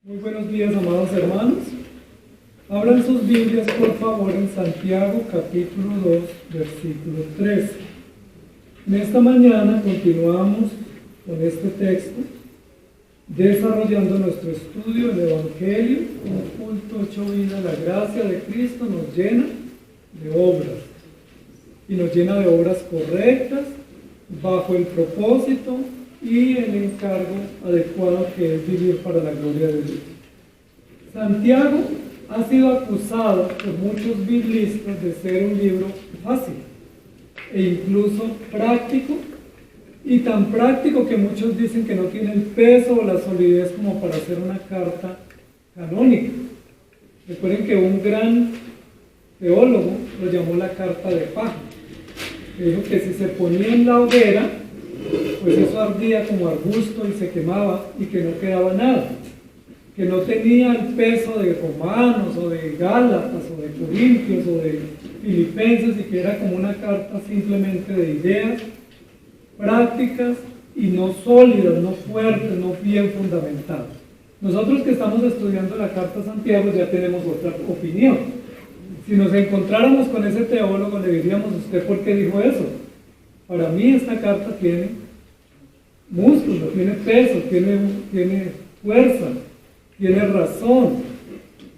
Muy buenos días, amados hermanos. Abran sus Biblias, por favor, en Santiago, capítulo 2, versículo 13. En esta mañana continuamos con este texto, desarrollando nuestro estudio del Evangelio, un culto hecho vida. La gracia de Cristo nos llena de obras, y nos llena de obras correctas, bajo el propósito y el encargo adecuado que es vivir para la gloria de Dios. Santiago ha sido acusado por muchos biblistas de ser un libro fácil e incluso práctico, y tan práctico que muchos dicen que no tiene el peso o la solidez como para hacer una carta canónica. Recuerden que un gran teólogo lo llamó la carta de paja, que dijo que si se ponía en la hoguera, pues eso ardía como arbusto y se quemaba y que no quedaba nada, que no tenía el peso de Romanos o de Gálatas o de Corintios o de Filipenses, y que era como una carta simplemente de ideas prácticas y no sólidas, no fuertes, no bien fundamentadas. Nosotros que estamos estudiando la carta a Santiago ya tenemos otra opinión. Si nos encontráramos con ese teólogo, le diríamos: ¿usted por qué dijo eso? Para mí esta carta tiene músculo, tiene peso, tiene fuerza, tiene razón.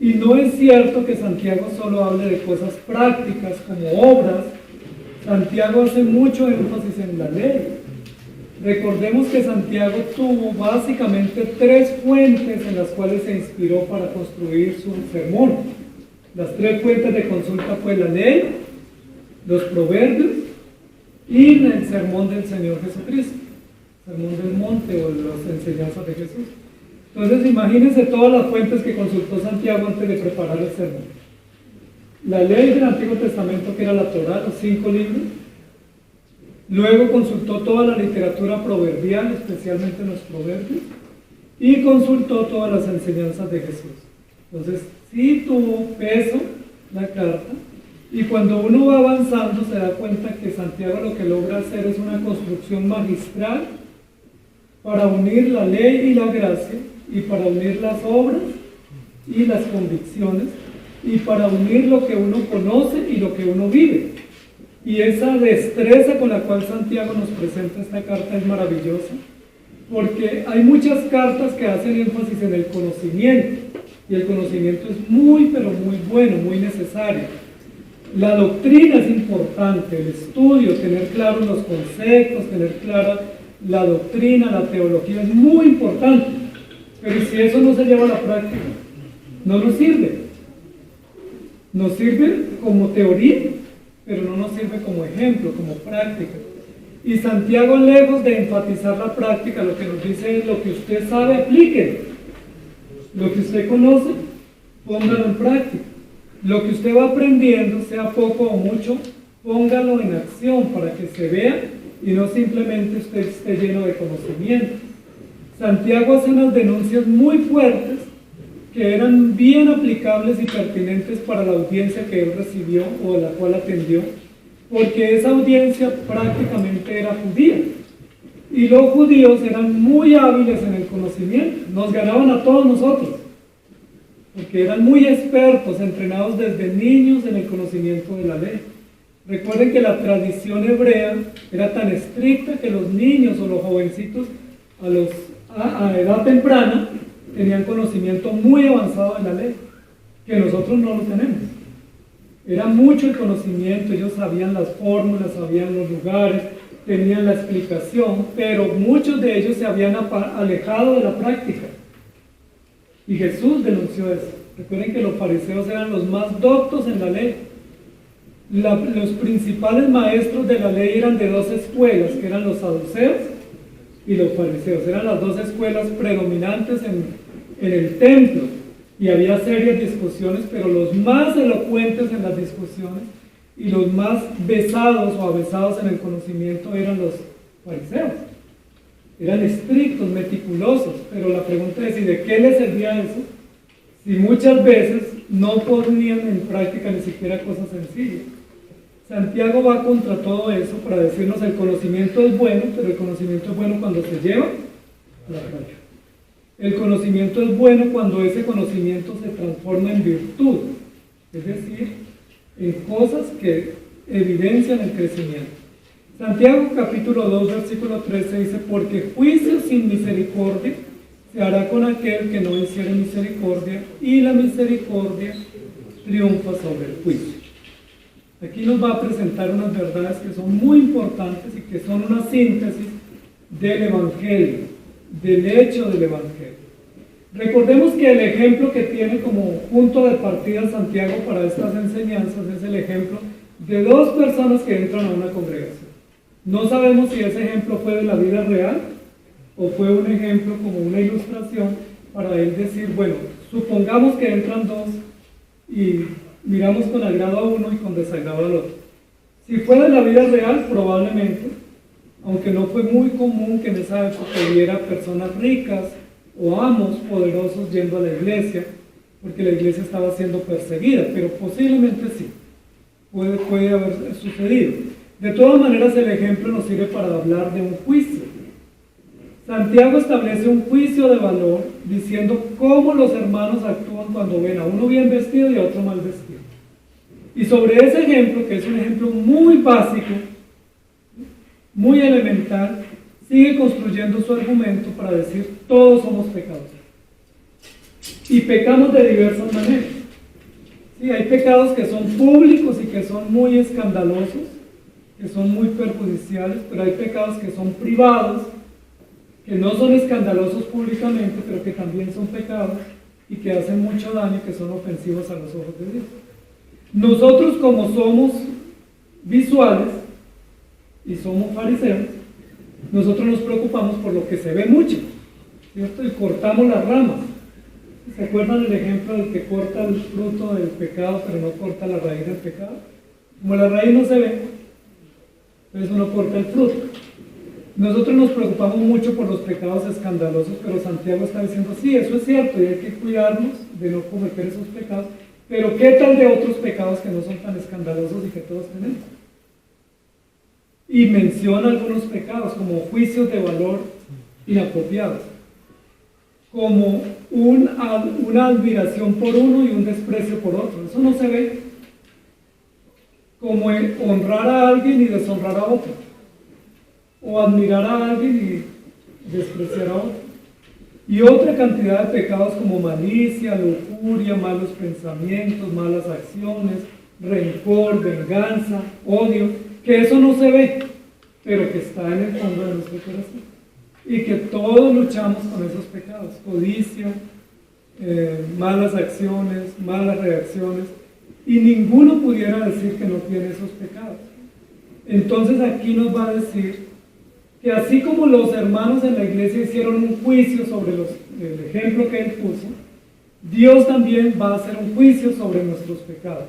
Y no es cierto que Santiago solo hable de cosas prácticas como obras. Santiago hace mucho énfasis en la ley. Recordemos que Santiago tuvo básicamente tres fuentes en las cuales se inspiró para construir su sermón. Las tres fuentes de consulta fue la ley, los proverbios y el sermón del Señor Jesucristo, sermón del monte o las enseñanzas de Jesús. Entonces imagínense todas las fuentes que consultó Santiago antes de preparar el sermón. La ley del Antiguo Testamento, que era la Torá, los 5 libros. Luego consultó toda la literatura proverbial, especialmente los proverbios, y consultó todas las enseñanzas de Jesús. Entonces sí tuvo peso la carta. Y cuando uno va avanzando se da cuenta que Santiago lo que logra hacer es una construcción magistral para unir la ley y la gracia, y para unir las obras y las convicciones, y para unir lo que uno conoce y lo que uno vive. Y esa destreza con la cual Santiago nos presenta esta carta es maravillosa, porque hay muchas cartas que hacen énfasis en el conocimiento, y el conocimiento es muy, pero muy bueno, muy necesario. La doctrina es importante, el estudio, tener claros los conceptos, tener clara la doctrina, la teología es muy importante. Pero si eso no se lleva a la práctica, no nos sirve. Nos sirve como teoría, pero no nos sirve como ejemplo, como práctica. Y Santiago, lejos de enfatizar la práctica, lo que nos dice es: lo que usted sabe, aplíquelo. Lo que usted conoce, póngalo en práctica. Lo que usted va aprendiendo, sea poco o mucho, póngalo en acción para que se vea y no simplemente usted esté lleno de conocimiento. Santiago hace unas denuncias muy fuertes que eran bien aplicables y pertinentes para la audiencia que él recibió o a la cual atendió, porque esa audiencia prácticamente era judía. Y los judíos eran muy hábiles en el conocimiento, nos ganaban a todos nosotros, porque eran muy expertos, entrenados desde niños en el conocimiento de la ley. Recuerden que la tradición hebrea era tan estricta que los niños o los jovencitos a edad temprana tenían conocimiento muy avanzado de la ley, que nosotros no lo tenemos. Era mucho el conocimiento, ellos sabían las fórmulas, sabían los lugares, tenían la explicación, pero muchos de ellos se habían alejado de la práctica. Y Jesús denunció eso. Recuerden que los fariseos eran los más doctos en la ley. Los principales maestros de la ley eran de dos escuelas, que eran los saduceos y los fariseos. Eran las dos escuelas predominantes en el templo. Y había serias discusiones, pero los más elocuentes en las discusiones y los más vesados o avesados en el conocimiento eran los fariseos. Eran estrictos, meticulosos, pero la pregunta es: ¿y de qué les servía eso? Si muchas veces no ponían en práctica ni siquiera cosas sencillas. Santiago va contra todo eso para decirnos: el conocimiento es bueno, pero el conocimiento es bueno cuando se lleva a la práctica. El conocimiento es bueno cuando ese conocimiento se transforma en virtud, es decir, en cosas que evidencian el crecimiento. Santiago capítulo 2, versículo 13 dice, porque juicio sin misericordia se hará con aquel que no hiciere misericordia, y la misericordia triunfa sobre el juicio. Aquí nos va a presentar unas verdades que son muy importantes y que son una síntesis del Evangelio, del hecho del Evangelio. Recordemos que el ejemplo que tiene como punto de partida Santiago para estas enseñanzas es el ejemplo de dos personas que entran a una congregación. No sabemos si ese ejemplo fue de la vida real o fue un ejemplo como una ilustración para él decir, bueno, supongamos que entran dos y miramos con agrado a uno y con desagrado al otro. Si fue de la vida real, probablemente, aunque no fue muy común que en esa época hubiera personas ricas o amos poderosos yendo a la iglesia, porque la iglesia estaba siendo perseguida, pero posiblemente sí, puede haber sucedido. De todas maneras, el ejemplo nos sirve para hablar de un juicio. Santiago establece un juicio de valor diciendo cómo los hermanos actúan cuando ven a uno bien vestido y a otro mal vestido. Y sobre ese ejemplo, que es un ejemplo muy básico, muy elemental, sigue construyendo su argumento para decir todos somos pecadores. Y pecamos de diversas maneras. Sí, hay pecados que son públicos y que son muy escandalosos, que son muy perjudiciales, pero hay pecados que son privados, que no son escandalosos públicamente, pero que también son pecados y que hacen mucho daño y que son ofensivos a los ojos de Dios. Nosotros, como somos visuales y somos fariseos, nosotros nos preocupamos por lo que se ve mucho, ¿cierto? Y cortamos las ramas. ¿Se acuerdan el ejemplo del que corta el fruto del pecado, pero no corta la raíz del pecado? Como la raíz no se ve, entonces uno corta el fruto. Nosotros nos preocupamos mucho por los pecados escandalosos, pero Santiago está diciendo, sí, eso es cierto, y hay que cuidarnos de no cometer esos pecados, pero ¿qué tal de otros pecados que no son tan escandalosos y que todos tenemos? Y menciona algunos pecados como juicios de valor inapropiados, como una admiración por uno y un desprecio por otro. Eso no se ve. Como honrar a alguien y deshonrar a otro, o admirar a alguien y despreciar a otro. Y otra cantidad de pecados como malicia, lujuria, malos pensamientos, malas acciones, rencor, venganza, odio, que eso no se ve, pero que está en el fondo de nuestro corazón. Y que todos luchamos con esos pecados: codicia, malas acciones, malas reacciones, y ninguno pudiera decir que no tiene esos pecados. Entonces aquí nos va a decir que así como los hermanos en la iglesia hicieron un juicio sobre el ejemplo que él puso, Dios también va a hacer un juicio sobre nuestros pecados.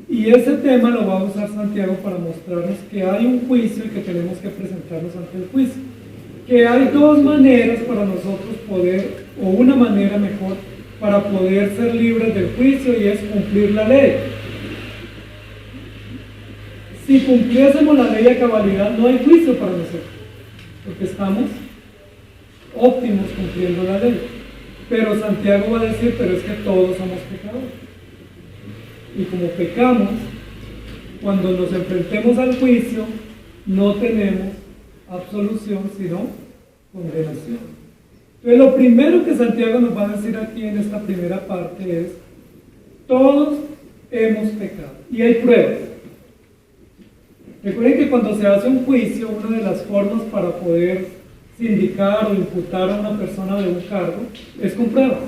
Y ese tema lo va a usar Santiago para mostrarnos que hay un juicio y que tenemos que presentarnos ante el juicio. Que hay dos maneras para nosotros poder, o una manera mejor, para poder ser libres del juicio, y es cumplir la ley. Si cumpliésemos la ley a cabalidad, no hay juicio para nosotros, porque estamos óptimos cumpliendo la ley. Pero Santiago va a decir, pero es que todos somos pecadores. Y como pecamos, cuando nos enfrentemos al juicio, no tenemos absolución, sino condenación. Entonces, lo primero que Santiago nos va a decir aquí en esta primera parte es: todos hemos pecado. Y hay pruebas. Recuerden que cuando se hace un juicio, una de las formas para poder sindicar o imputar a una persona de un cargo es con pruebas.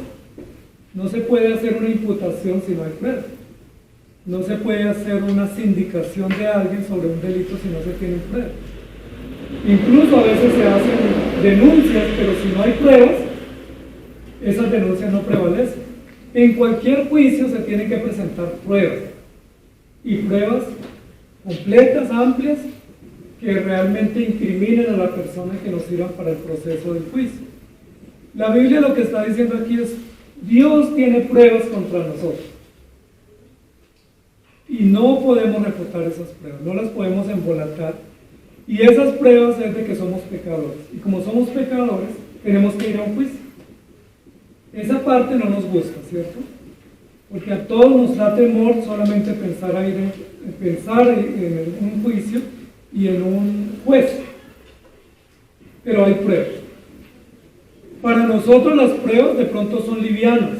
No se puede hacer una imputación si no hay pruebas. No se puede hacer una sindicación de alguien sobre un delito si no se tienen pruebas. Incluso a veces se hacen denuncias, pero si no hay pruebas, esas denuncias no prevalecen. En cualquier juicio se tienen que presentar pruebas, y pruebas completas, amplias, que realmente incriminen a la persona, que nos sirvan para el proceso del juicio. La Biblia lo que está diciendo aquí es: Dios tiene pruebas contra nosotros. Y no podemos refutar esas pruebas, no las podemos embolatar. Y esas pruebas es de que somos pecadores. Y como somos pecadores, tenemos que ir a un juicio. Esa parte no nos gusta, ¿cierto? Porque a todos nos da temor solamente pensar en un juicio y en un juez. Pero hay pruebas. Para nosotros las pruebas de pronto son livianas.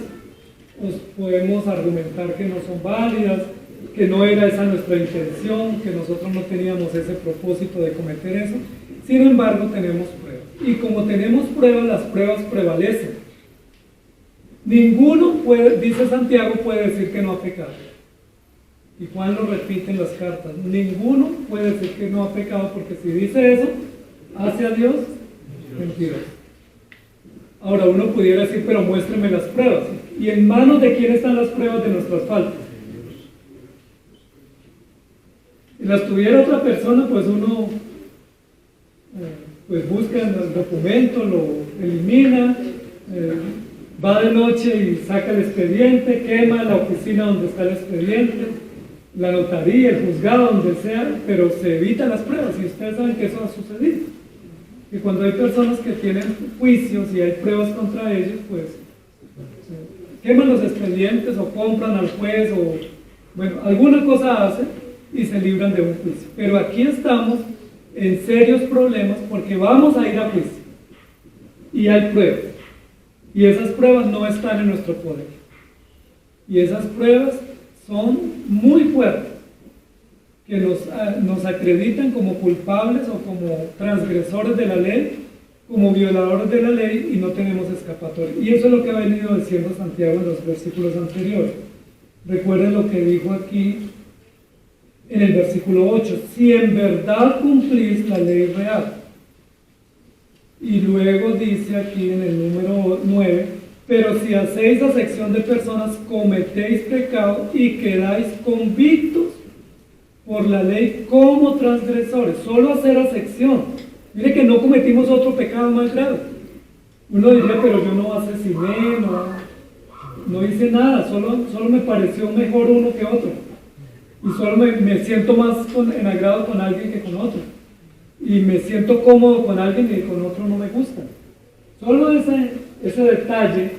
Pues podemos argumentar que no son válidas, que no era esa nuestra intención, que nosotros no teníamos ese propósito de cometer eso. Sin embargo, tenemos pruebas. Y como tenemos pruebas, las pruebas prevalecen. Ninguno puede, dice Santiago, puede decir que no ha pecado. Y Juan lo repite en las cartas. Ninguno puede decir que no ha pecado, porque si dice eso, hace a Dios mentiroso. Ahora uno pudiera decir, pero muéstreme las pruebas. ¿Y en manos de quién están las pruebas de nuestras faltas? Si las tuviera otra persona, pues uno pues busca en el documento, lo elimina, va de noche y saca el expediente, quema la oficina donde está el expediente, la notaría, el juzgado, donde sea, pero se evitan las pruebas. Y ustedes saben que eso ha sucedido. Y cuando hay personas que tienen juicios y hay pruebas contra ellos, pues queman los expedientes o compran al juez o, bueno, alguna cosa hacen y se libran de un juicio. Pero aquí estamos en serios problemas porque vamos a ir a juicio y hay pruebas. Y esas pruebas no están en nuestro poder. Y esas pruebas son muy fuertes, que nos acreditan como culpables o como transgresores de la ley, como violadores de la ley, y no tenemos escapatoria. Y eso es lo que ha venido diciendo Santiago en los versículos anteriores. Recuerden lo que dijo aquí en el versículo 8: si en verdad cumplís la ley real. Y luego dice aquí en el número 9: pero si hacéis acepción de personas, cometéis pecado y quedáis convictos por la ley como transgresores. Solo hacer acepción. Mire que no cometimos otro pecado más grave. Uno diría, pero yo no asesiné, no hice nada, solo me pareció mejor uno que otro. Y solo me siento más en agrado con alguien que con otro. Y me siento cómodo con alguien y con otro no me gusta. Solo ese detalle,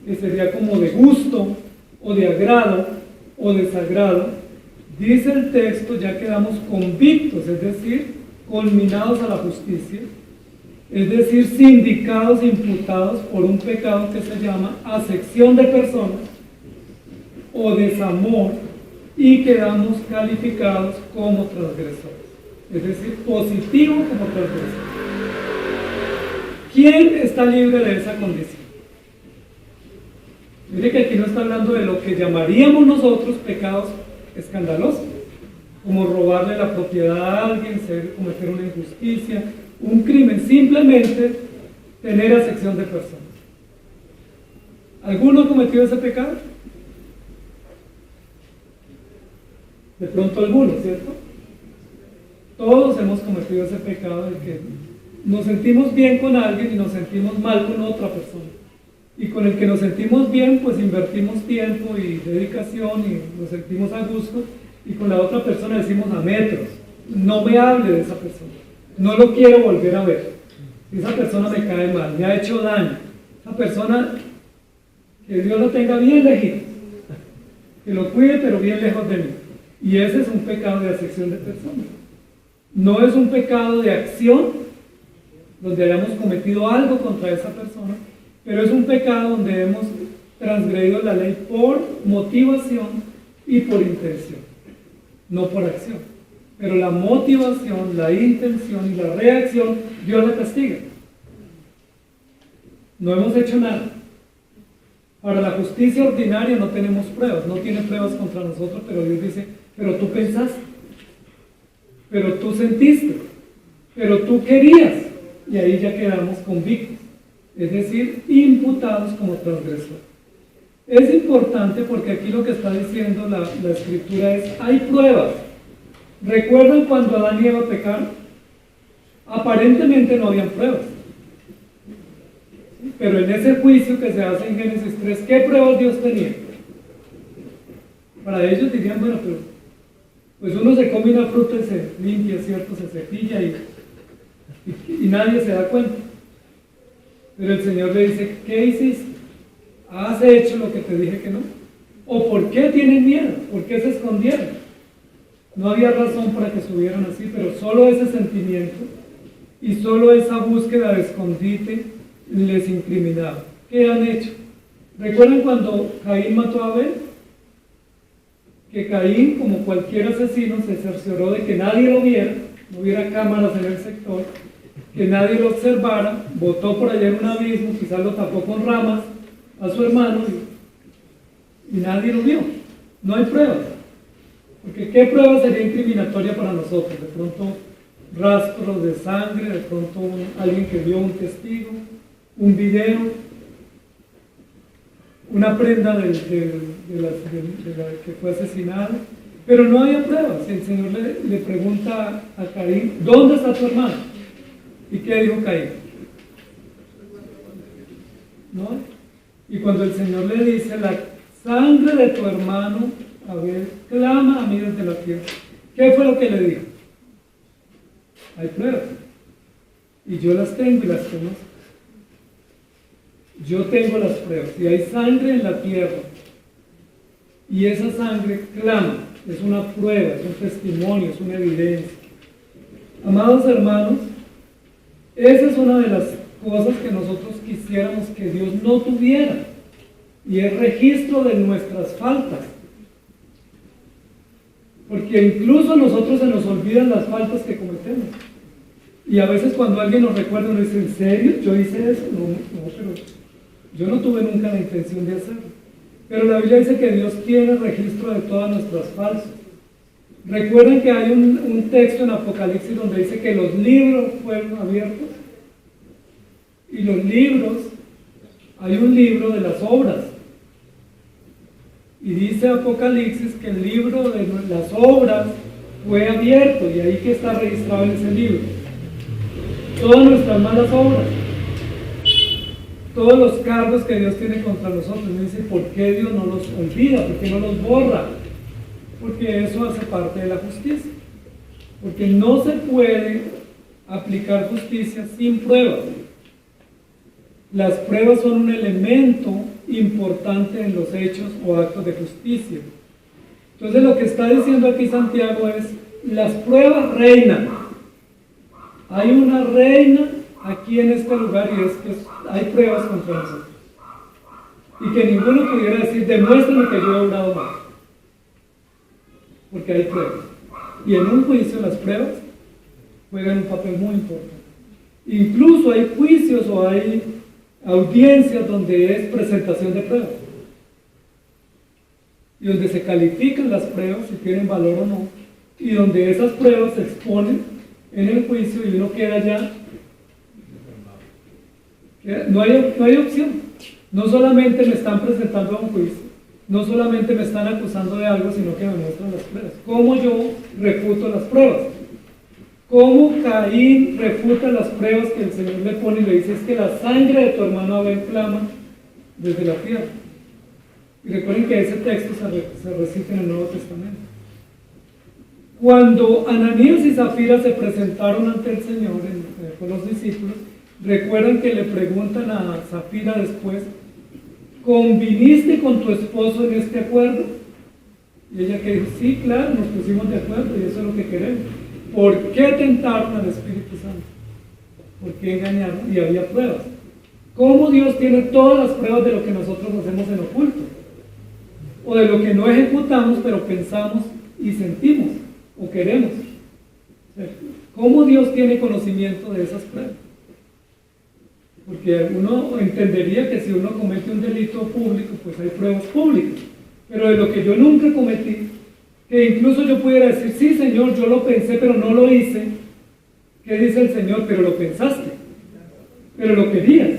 que sería como de gusto, o de agrado, o desagrado, dice el texto, ya quedamos convictos, es decir, culminados a la justicia, es decir, sindicados e imputados por un pecado que se llama acepción de personas o desamor, y quedamos calificados como transgresores, es decir, positivo como transgresor. ¿Quién está libre de esa condición? Mire que aquí no está hablando de lo que llamaríamos nosotros pecados escandalosos, como robarle la propiedad a alguien, cometer una injusticia, un crimen, simplemente tener acepción de personas. ¿Alguno ha cometido ese pecado? De pronto alguno, ¿cierto? Todos hemos cometido ese pecado de que nos sentimos bien con alguien y nos sentimos mal con otra persona. Y con el que nos sentimos bien, pues invertimos tiempo y dedicación y nos sentimos a gusto. Y con la otra persona decimos a metros: no me hable de esa persona, no lo quiero volver a ver. Esa persona me cae mal, me ha hecho daño. Esa persona, que Dios lo tenga bien lejito, que lo cuide pero bien lejos de mí. Y ese es un pecado de acepción de personas. No es un pecado de acción, donde hayamos cometido algo contra esa persona, pero es un pecado donde hemos transgredido la ley por motivación y por intención, no por acción. Pero la motivación, la intención y la reacción, Dios la castiga. No hemos hecho nada. Para la justicia ordinaria no tenemos pruebas, no tiene pruebas contra nosotros, pero Dios dice: pero tú pensaste, pero tú sentiste, pero tú querías, y ahí ya quedamos convictos, es decir, imputados como transgresores. Es importante porque aquí lo que está diciendo la Escritura es: hay pruebas. ¿Recuerdan cuando Adán y Eva pecaron? Aparentemente no habían pruebas. Pero en ese juicio que se hace en Génesis 3, ¿qué pruebas Dios tenía? Para ellos dirían: bueno, pero pues uno se come una fruta y se limpia, ¿cierto? Se cepilla y nadie se da cuenta. Pero el Señor le dice, ¿qué hiciste? ¿Has hecho lo que te dije que no? ¿O por qué tienen miedo? ¿Por qué se escondieron? No había razón para que subieran así, pero solo ese sentimiento y solo esa búsqueda de escondite les incriminaba. ¿Qué han hecho? ¿Recuerdan cuando Caín mató a Abel? Que Caín, como cualquier asesino, se cercioró de que nadie lo viera, no hubiera cámaras en el sector, que nadie lo observara, botó por allá en un abismo, quizás lo tapó con ramas a su hermano y nadie lo vio. No hay pruebas. Porque ¿qué prueba sería incriminatoria para nosotros? De pronto rastros de sangre, de pronto alguien que vio un testigo, un video, una prenda de la que fue asesinada, pero no había pruebas. El Señor le pregunta a Caín, ¿dónde está tu hermano? ¿Y qué dijo Caín? ¿No? Y cuando el Señor le dice, la sangre de tu hermano Abel clama a mí desde la tierra, ¿qué fue lo que le dijo? Hay pruebas, y yo las tengo y las conozco. Yo tengo las pruebas, y hay sangre en la tierra, y esa sangre clama, es una prueba, es un testimonio, es una evidencia. Amados hermanos, esa es una de las cosas que nosotros quisiéramos que Dios no tuviera, y es registro de nuestras faltas. Porque incluso a nosotros se nos olvidan las faltas que cometemos. Y a veces cuando alguien nos recuerda, uno dice, ¿en serio? ¿Yo hice eso? No, pero yo no tuve nunca la intención de hacerlo. Pero la Biblia dice que Dios tiene registro de todas nuestras faltas. Recuerden que hay un texto en Apocalipsis donde dice que los libros fueron abiertos. Y los libros, hay un libro de las obras. Y dice Apocalipsis que el libro de las obras fue abierto, y ahí que está registrado en ese libro. Todas nuestras malas obras, todos los cargos que Dios tiene contra nosotros. Me dice, ¿por qué Dios no los olvida? ¿Por qué no los borra? Porque eso hace parte de la justicia. Porque no se puede aplicar justicia sin pruebas. Las pruebas son un elemento importante en los hechos o actos de justicia. Entonces lo que está diciendo aquí Santiago es, las pruebas reinan. Hay una reina aquí en este lugar, y es que hay pruebas contra nosotros. Y que ninguno pudiera decir, demuéstrame que yo he obrado mal. Porque hay pruebas. Y en un juicio las pruebas juegan un papel muy importante. Incluso hay juicios o hay audiencias donde es presentación de pruebas. Y donde se califican las pruebas si tienen valor o no. Y donde esas pruebas se exponen en el juicio y uno queda ya. No hay opción. No solamente me están presentando a un juicio, no solamente me están acusando de algo, sino que me muestran las pruebas. ¿Cómo yo refuto las pruebas? ¿Cómo Caín refuta las pruebas que el Señor le pone y le dice, es que la sangre de tu hermano Abel clama desde la tierra? Y recuerden que ese texto se recita en el Nuevo Testamento. Cuando Ananías y Zafira se presentaron ante el Señor con los discípulos, recuerdan que le preguntan a Zafira después, ¿conviniste con tu esposo en este acuerdo? Y ella que dijo, sí, claro, nos pusimos de acuerdo y eso es lo que queremos. ¿Por qué tentaron al Espíritu Santo? ¿Por qué engañaron? Y había pruebas. ¿Cómo Dios tiene todas las pruebas de lo que nosotros hacemos en oculto? O de lo que no ejecutamos, pero pensamos y sentimos o queremos. ¿Cómo Dios tiene conocimiento de esas pruebas? Porque uno entendería que si uno comete un delito público, pues hay pruebas públicas. Pero de lo que yo nunca cometí, que incluso yo pudiera decir, sí, Señor, yo lo pensé, pero no lo hice. ¿Qué dice el Señor? Pero lo pensaste, pero lo querías,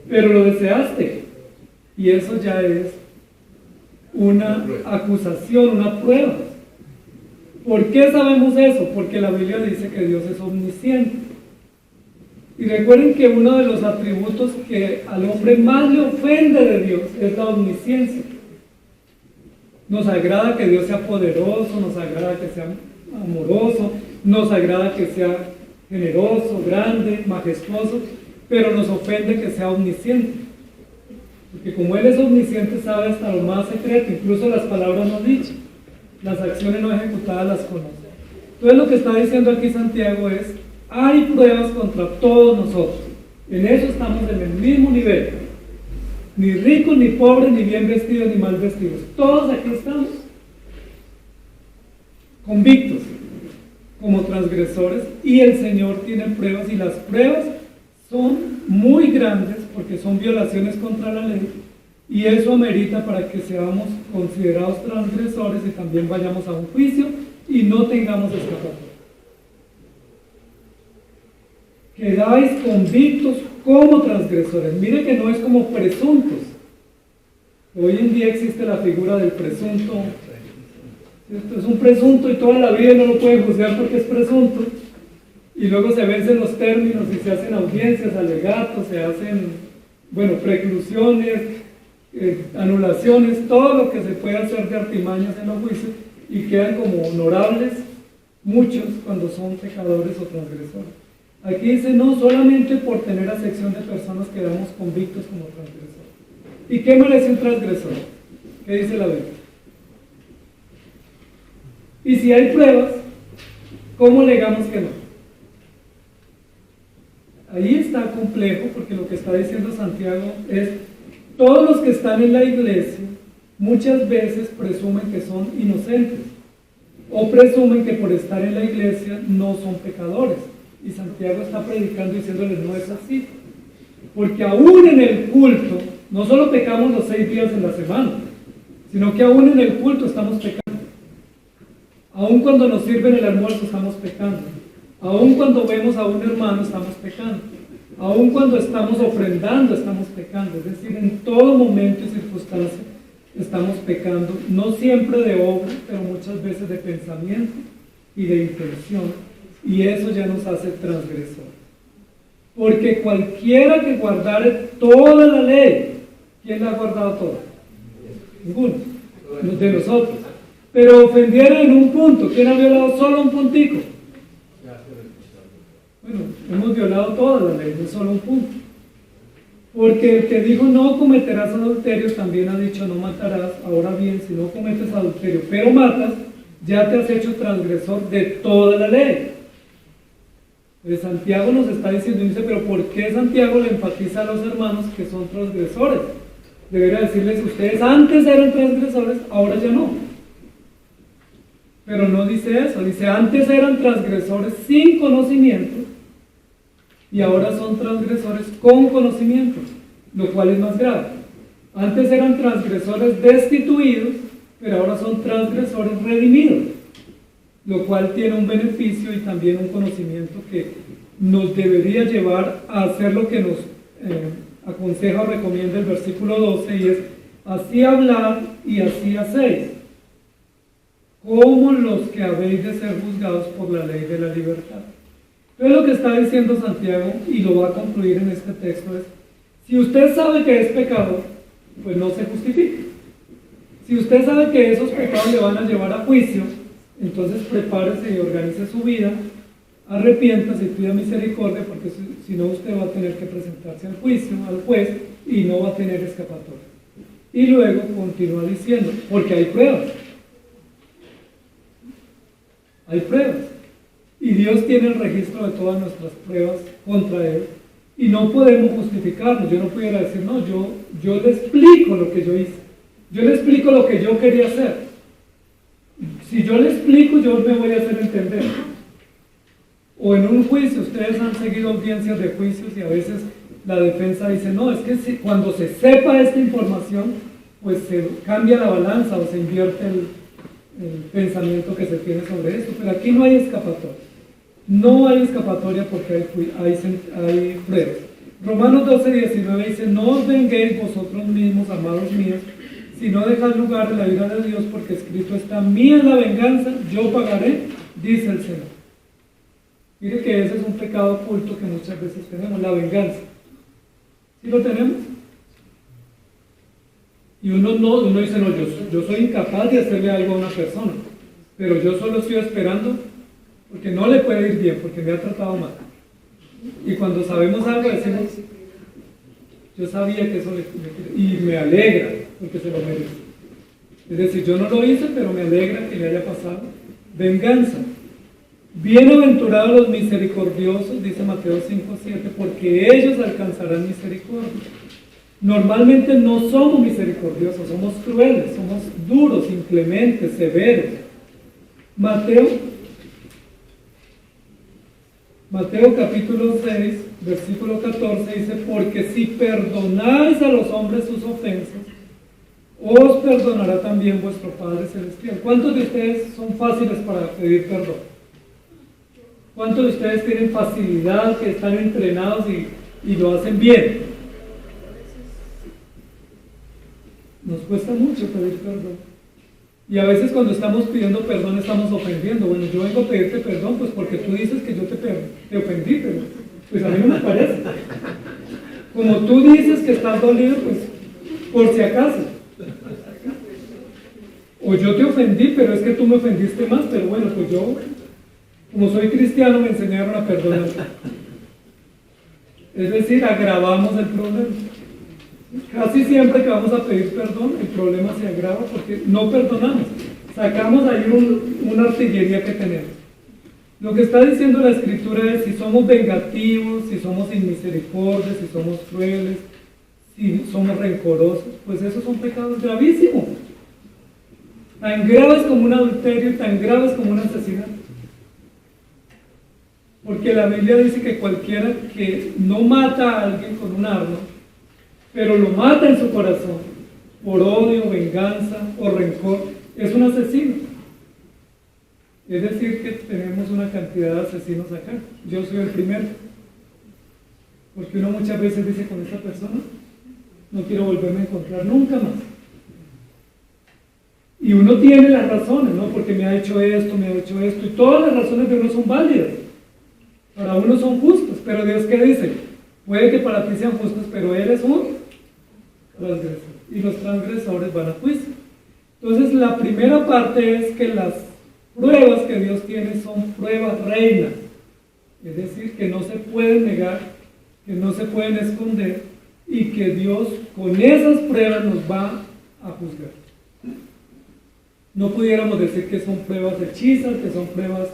pero lo deseaste. Y eso ya es una acusación, una prueba. ¿Por qué sabemos eso? Porque la Biblia dice que Dios es omnisciente. Y recuerden que uno de los atributos que al hombre más le ofende de Dios es la omnisciencia. Nos agrada que Dios sea poderoso, nos agrada que sea amoroso, nos agrada que sea generoso, grande, majestuoso, pero nos ofende que sea omnisciente. Porque como Él es omnisciente, sabe hasta lo más secreto, incluso las palabras no dichas, las acciones no ejecutadas las conoce. Entonces lo que está diciendo aquí Santiago es, hay pruebas contra todos nosotros. En eso estamos en el mismo nivel. Ni ricos, ni pobres, ni bien vestidos, ni mal vestidos. Todos aquí estamos convictos como transgresores, y el Señor tiene pruebas, y las pruebas son muy grandes porque son violaciones contra la ley, y eso amerita para que seamos considerados transgresores y también vayamos a un juicio y no tengamos escapatoria. Quedáis convictos como transgresores. Mire que no es como presuntos. Hoy en día existe la figura del presunto. ¿Cierto? Es un presunto y toda la vida no lo pueden juzgar porque es presunto. Y luego se vencen los términos y se hacen audiencias, alegatos, se hacen, preclusiones, anulaciones, todo lo que se puede hacer de artimañas en los juicios, y quedan como honorables muchos cuando son pecadores o transgresores. Aquí dice, no solamente por tener acepción de personas quedamos convictos como transgresores. ¿Y qué merece un transgresor? ¿Qué dice la Biblia? Y si hay pruebas, ¿cómo negamos que no? Ahí está complejo, porque lo que está diciendo Santiago es, todos los que están en la iglesia muchas veces presumen que son inocentes, o presumen que por estar en la iglesia no son pecadores. Y Santiago está predicando diciéndoles, no es así. Porque aún en el culto, no solo pecamos los 6 días en la semana, sino que aún en el culto estamos pecando. Aún cuando nos sirven el almuerzo estamos pecando. Aún cuando vemos a un hermano estamos pecando. Aún cuando estamos ofrendando estamos pecando. Es decir, en todo momento y circunstancia estamos pecando. No siempre de obra, pero muchas veces de pensamiento y de intención. Y eso ya nos hace transgresores. Porque cualquiera que guardare toda la ley, ¿quién la ha guardado toda? Ninguno de nosotros. Pero ofendiera en un punto, ¿quién ha violado solo un puntico? Bueno, hemos violado toda la ley, no solo un punto. Porque el que dijo no cometerás adulterio también ha dicho no matarás. Ahora bien, si no cometes adulterio pero matas, ya te has hecho transgresor de toda la ley. Pues Santiago nos está diciendo, y dice, pero ¿por qué Santiago le enfatiza a los hermanos que son transgresores? Debería decirles, ustedes antes eran transgresores, ahora ya no. Pero no dice eso, dice, antes eran transgresores sin conocimiento, y ahora son transgresores con conocimiento, lo cual es más grave. Antes eran transgresores destituidos, pero ahora son transgresores redimidos, lo cual tiene un beneficio y también un conocimiento que nos debería llevar a hacer lo que nos aconseja o recomienda el versículo 12, y es, así hablar y así hacéis, como los que habéis de ser juzgados por la ley de la libertad. Entonces lo que está diciendo Santiago, y lo va a concluir en este texto, es, si usted sabe que es pecador, pues no se justifique. Si usted sabe que esos pecados le van a llevar a juicio, entonces prepárese y organice su vida, arrepiéntase y pida misericordia, porque si no usted va a tener que presentarse al juicio, al juez, y no va a tener escapatoria. Y luego continúa diciendo, porque hay pruebas. Hay pruebas. Y Dios tiene el registro de todas nuestras pruebas contra Él. Y no podemos justificarnos. Yo no pudiera decir, no, yo le explico lo que yo hice. Yo le explico lo que yo quería hacer. Si yo le explico, yo me voy a hacer entender. O en un juicio, ustedes han seguido audiencias de juicios y a veces la defensa dice, no, es que cuando se sepa esta información, pues se cambia la balanza o se invierte el pensamiento que se tiene sobre esto. Pero aquí no hay escapatoria. No hay escapatoria porque hay pruebas. Romanos 12:19 dice, no os venguéis vosotros mismos, amados míos, sino dejad lugar a la ira de Dios, porque escrito está, mía es la venganza, yo pagaré, dice el Señor. Mire que ese es un pecado oculto que muchas veces tenemos, la venganza. ¿Sí lo tenemos? Y uno dice, no, yo soy incapaz de hacerle algo a una persona, pero yo solo estoy esperando porque no le puede ir bien, porque me ha tratado mal. Y cuando sabemos algo decimos, yo sabía que eso y me alegra porque se lo merece. Es decir, yo no lo hice, pero me alegra que le haya pasado. Venganza. Bienaventurados los misericordiosos, dice Mateo 5:7, porque ellos alcanzarán misericordia. Normalmente no somos misericordiosos, somos crueles, somos duros, inclementes, severos. Mateo capítulo 6, versículo 14 dice, porque si perdonáis a los hombres sus ofensas, os perdonará también vuestro Padre Celestial. ¿Cuántos de ustedes son fáciles para pedir perdón? ¿Cuántos de ustedes tienen facilidad, que están entrenados y lo hacen bien? Nos cuesta mucho pedir perdón. Y a veces cuando estamos pidiendo perdón estamos ofendiendo. Bueno, yo vengo a pedirte perdón pues porque tú dices que yo te ofendí, pero pues a mí no me parece. Como tú dices que estás dolido, pues por si acaso. O yo te ofendí, pero es que tú me ofendiste más, pero bueno, pues yo, como soy cristiano, me enseñaron a perdonar. Es decir, agravamos el problema. Casi siempre que vamos a pedir perdón, el problema se agrava porque no perdonamos. Sacamos ahí una artillería que tenemos. Lo que está diciendo la Escritura es si somos vengativos, si somos sin misericordia, si somos crueles, si somos rencorosos, pues esos son pecados gravísimos. Tan graves como un adulterio y tan graves como un asesinato. Porque la Biblia dice que cualquiera que no mata a alguien con un arma, pero lo mata en su corazón, por odio, venganza o rencor, es un asesino. Es decir, que tenemos una cantidad de asesinos acá. Yo soy el primero. Porque uno muchas veces dice con esta persona, no quiero volverme a encontrar nunca más. Y uno tiene las razones, ¿no? Porque me ha hecho esto, y todas las razones de uno son válidas. Para uno son justas, pero Dios, ¿qué dice? Puede que para ti sean justas, pero eres un transgresor. Y los transgresores van a juicio. Entonces, la primera parte es que las pruebas que Dios tiene son pruebas reinas. Es decir, que no se pueden negar, que no se pueden esconder, y que Dios con esas pruebas nos va a juzgar. No pudiéramos decir que son pruebas hechizas, que son pruebas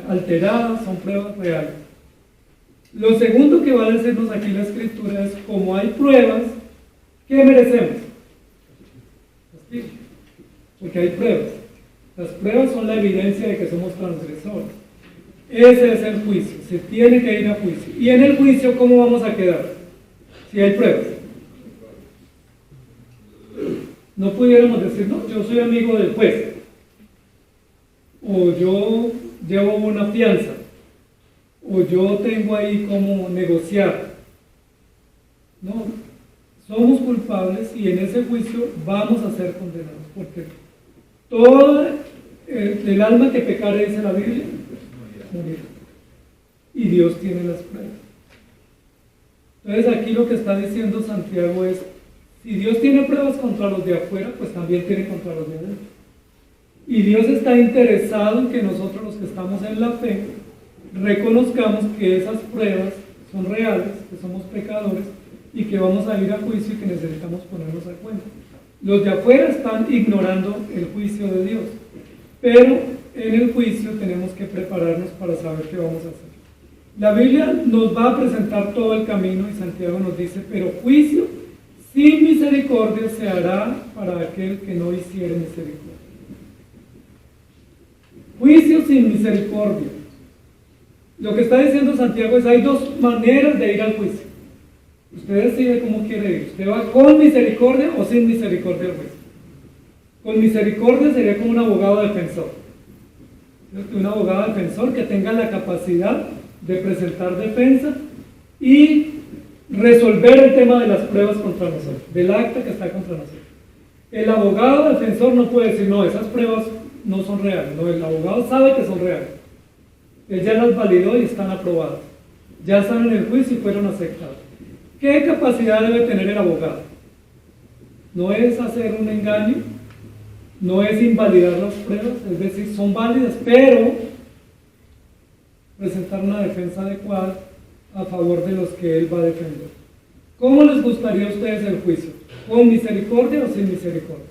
alteradas, son pruebas reales. Lo segundo que va a decirnos aquí la Escritura es, como hay pruebas, ¿qué merecemos? Castigo. Porque hay pruebas. Las pruebas son la evidencia de que somos transgresores. Ese es el juicio, se tiene que ir a juicio. Y en el juicio, ¿cómo vamos a quedar? Si hay pruebas. No pudiéramos decir, no, yo soy amigo del juez, o yo llevo una fianza, o yo tengo ahí cómo negociar. No, somos culpables y en ese juicio vamos a ser condenados, porque todo el alma que pecare, dice la Biblia, morirá. Y Dios tiene las pruebas. Entonces aquí lo que está diciendo Santiago es, si Dios tiene pruebas contra los de afuera, pues también tiene contra los de adentro. Y Dios está interesado en que nosotros, los que estamos en la fe, reconozcamos que esas pruebas son reales, que somos pecadores y que vamos a ir a juicio y que necesitamos ponernos a cuenta. Los de afuera están ignorando el juicio de Dios, pero en el juicio tenemos que prepararnos para saber qué vamos a hacer. La Biblia nos va a presentar todo el camino y Santiago nos dice, pero juicio sin misericordia se hará para aquel que no hiciere misericordia. Juicio sin misericordia. Lo que está diciendo Santiago es, hay dos maneras de ir al juicio. Usted decide cómo quiere ir. ¿Usted va con misericordia o sin misericordia al juicio? Con misericordia sería como un abogado defensor. Un abogado defensor que tenga la capacidad de presentar defensa y resolver el tema de las pruebas contra nosotros, del acta que está contra nosotros. El abogado defensor no puede decir, no, esas pruebas no son reales. No, el abogado sabe que son reales. Él ya las validó y están aprobadas. Ya están en el juicio y fueron aceptadas. ¿Qué capacidad debe tener el abogado? No es hacer un engaño, no es invalidar las pruebas, es decir, son válidas, pero presentar una defensa adecuada a favor de los que Él va a defender. ¿Cómo les gustaría a ustedes el juicio? ¿Con misericordia o sin misericordia?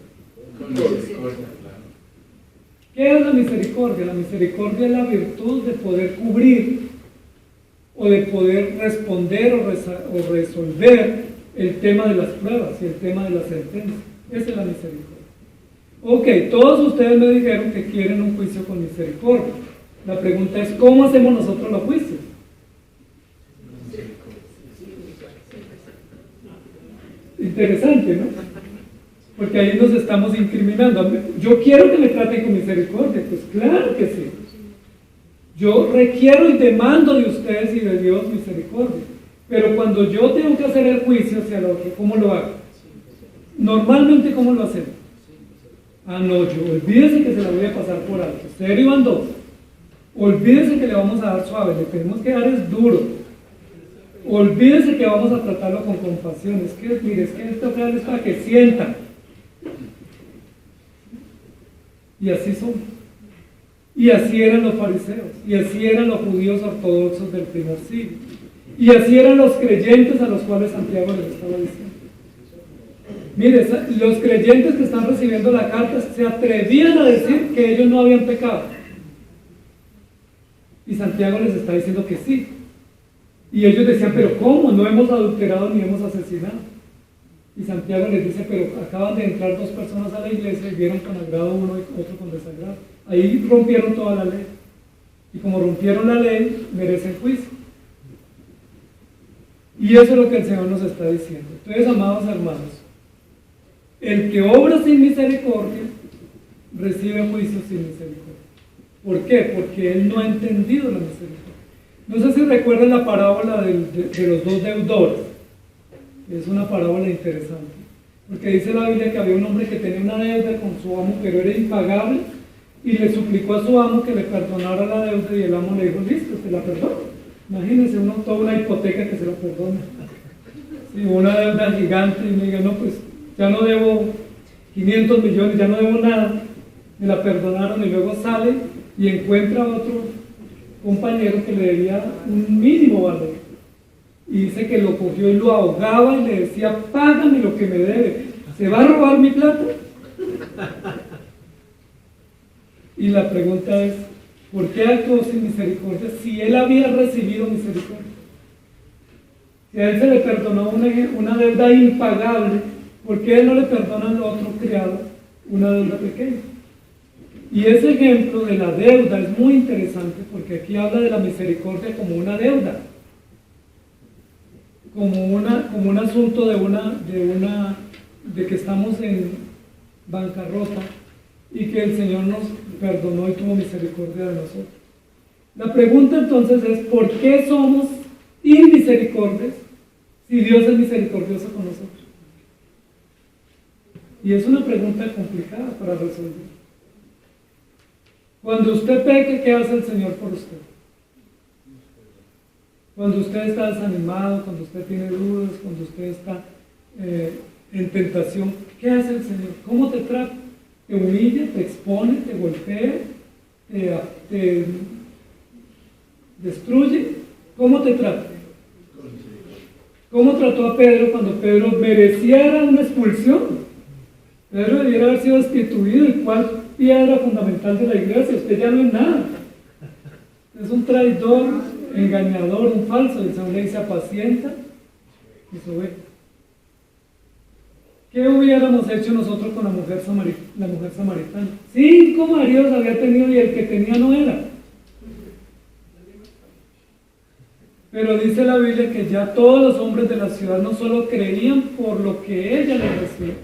Con misericordia, claro. ¿Qué es la misericordia? La misericordia es la virtud de poder cubrir o de poder responder o resolver el tema de las pruebas y el tema de la sentencia. Esa es la misericordia. Ok, todos ustedes me dijeron que quieren un juicio con misericordia. La pregunta es, ¿cómo hacemos nosotros los juicios? Interesante, ¿no? Porque ahí nos estamos incriminando. Yo quiero que me traten con misericordia, pues claro que sí. Yo requiero y demando de ustedes y de Dios misericordia. Pero cuando yo tengo que hacer el juicio hacia el otro, ¿cómo lo hago? Normalmente, ¿cómo lo hacemos? Ah, no, olvídese que se la voy a pasar por alto. Serio van dos. Olvídese que le vamos a dar suave, le tenemos que dar es duro. Olvídese que vamos a tratarlo con compasión. Es que, mire, es que esto es para que sientan. Y así son. Y así eran los fariseos. Y así eran los judíos ortodoxos del primer siglo. Y así eran los creyentes a los cuales Santiago les estaba diciendo. Mire, los creyentes que están recibiendo la carta se atrevían a decir que ellos no habían pecado. Y Santiago les está diciendo que sí. Y ellos decían, pero ¿cómo? No hemos adulterado ni hemos asesinado. Y Santiago les dice, pero acaban de entrar dos personas a la iglesia y vieron con agrado uno y otro con desagrado. Ahí rompieron toda la ley. Y como rompieron la ley, merecen juicio. Y eso es lo que el Señor nos está diciendo. Entonces, amados hermanos, el que obra sin misericordia, recibe juicio sin misericordia. ¿Por qué? Porque él no ha entendido la misericordia. No sé si recuerdan la parábola de los dos deudores. Es una parábola interesante. Porque dice la Biblia que había un hombre que tenía una deuda con su amo, pero era impagable, y le suplicó a su amo que le perdonara la deuda, y el amo le dijo, listo, te la perdono. Imagínense uno toda una hipoteca que se la perdona. Sí, una deuda gigante, y me diga, no, pues ya no debo 500 millones, ya no debo nada. Me la perdonaron, y luego sale y encuentra a otro compañero que le debía un mínimo valor. Y dice que lo cogió y lo ahogaba y le decía, págame lo que me debe. ¿Se va a robar mi plata? Y la pregunta es, ¿por qué actuó sin misericordia si él había recibido misericordia? Si a él se le perdonó una deuda impagable, ¿por qué él no le perdona al otro criado una deuda pequeña? Y ese ejemplo de la deuda es muy interesante porque aquí habla de la misericordia como una deuda, como un asunto de que estamos en bancarrota y que el Señor nos perdonó y tuvo misericordia de nosotros. La pregunta entonces es, ¿por qué somos inmisericordios si Dios es misericordioso con nosotros? Y es una pregunta complicada para resolver. Cuando usted peque, ¿qué hace el Señor por usted? Cuando usted está desanimado, cuando usted tiene dudas, cuando usted está en tentación, ¿qué hace el Señor? ¿Cómo te trata? ¿Te humilla, te expone, te golpea, te destruye? ¿Cómo te trata? ¿Cómo trató a Pedro cuando Pedro mereciera una expulsión? Pedro debiera haber sido destituido. ¿Y cuál piedra fundamental de la iglesia? Usted ya no es nada. Es un traidor, engañador, un falso. El Señor le dice, apacienta mis ovejas. ¿Qué hubiéramos hecho nosotros con la mujer samaritana? 5 maridos había tenido y el que tenía no era. Pero dice la Biblia que ya todos los hombres de la ciudad no solo creían por lo que ella les decía,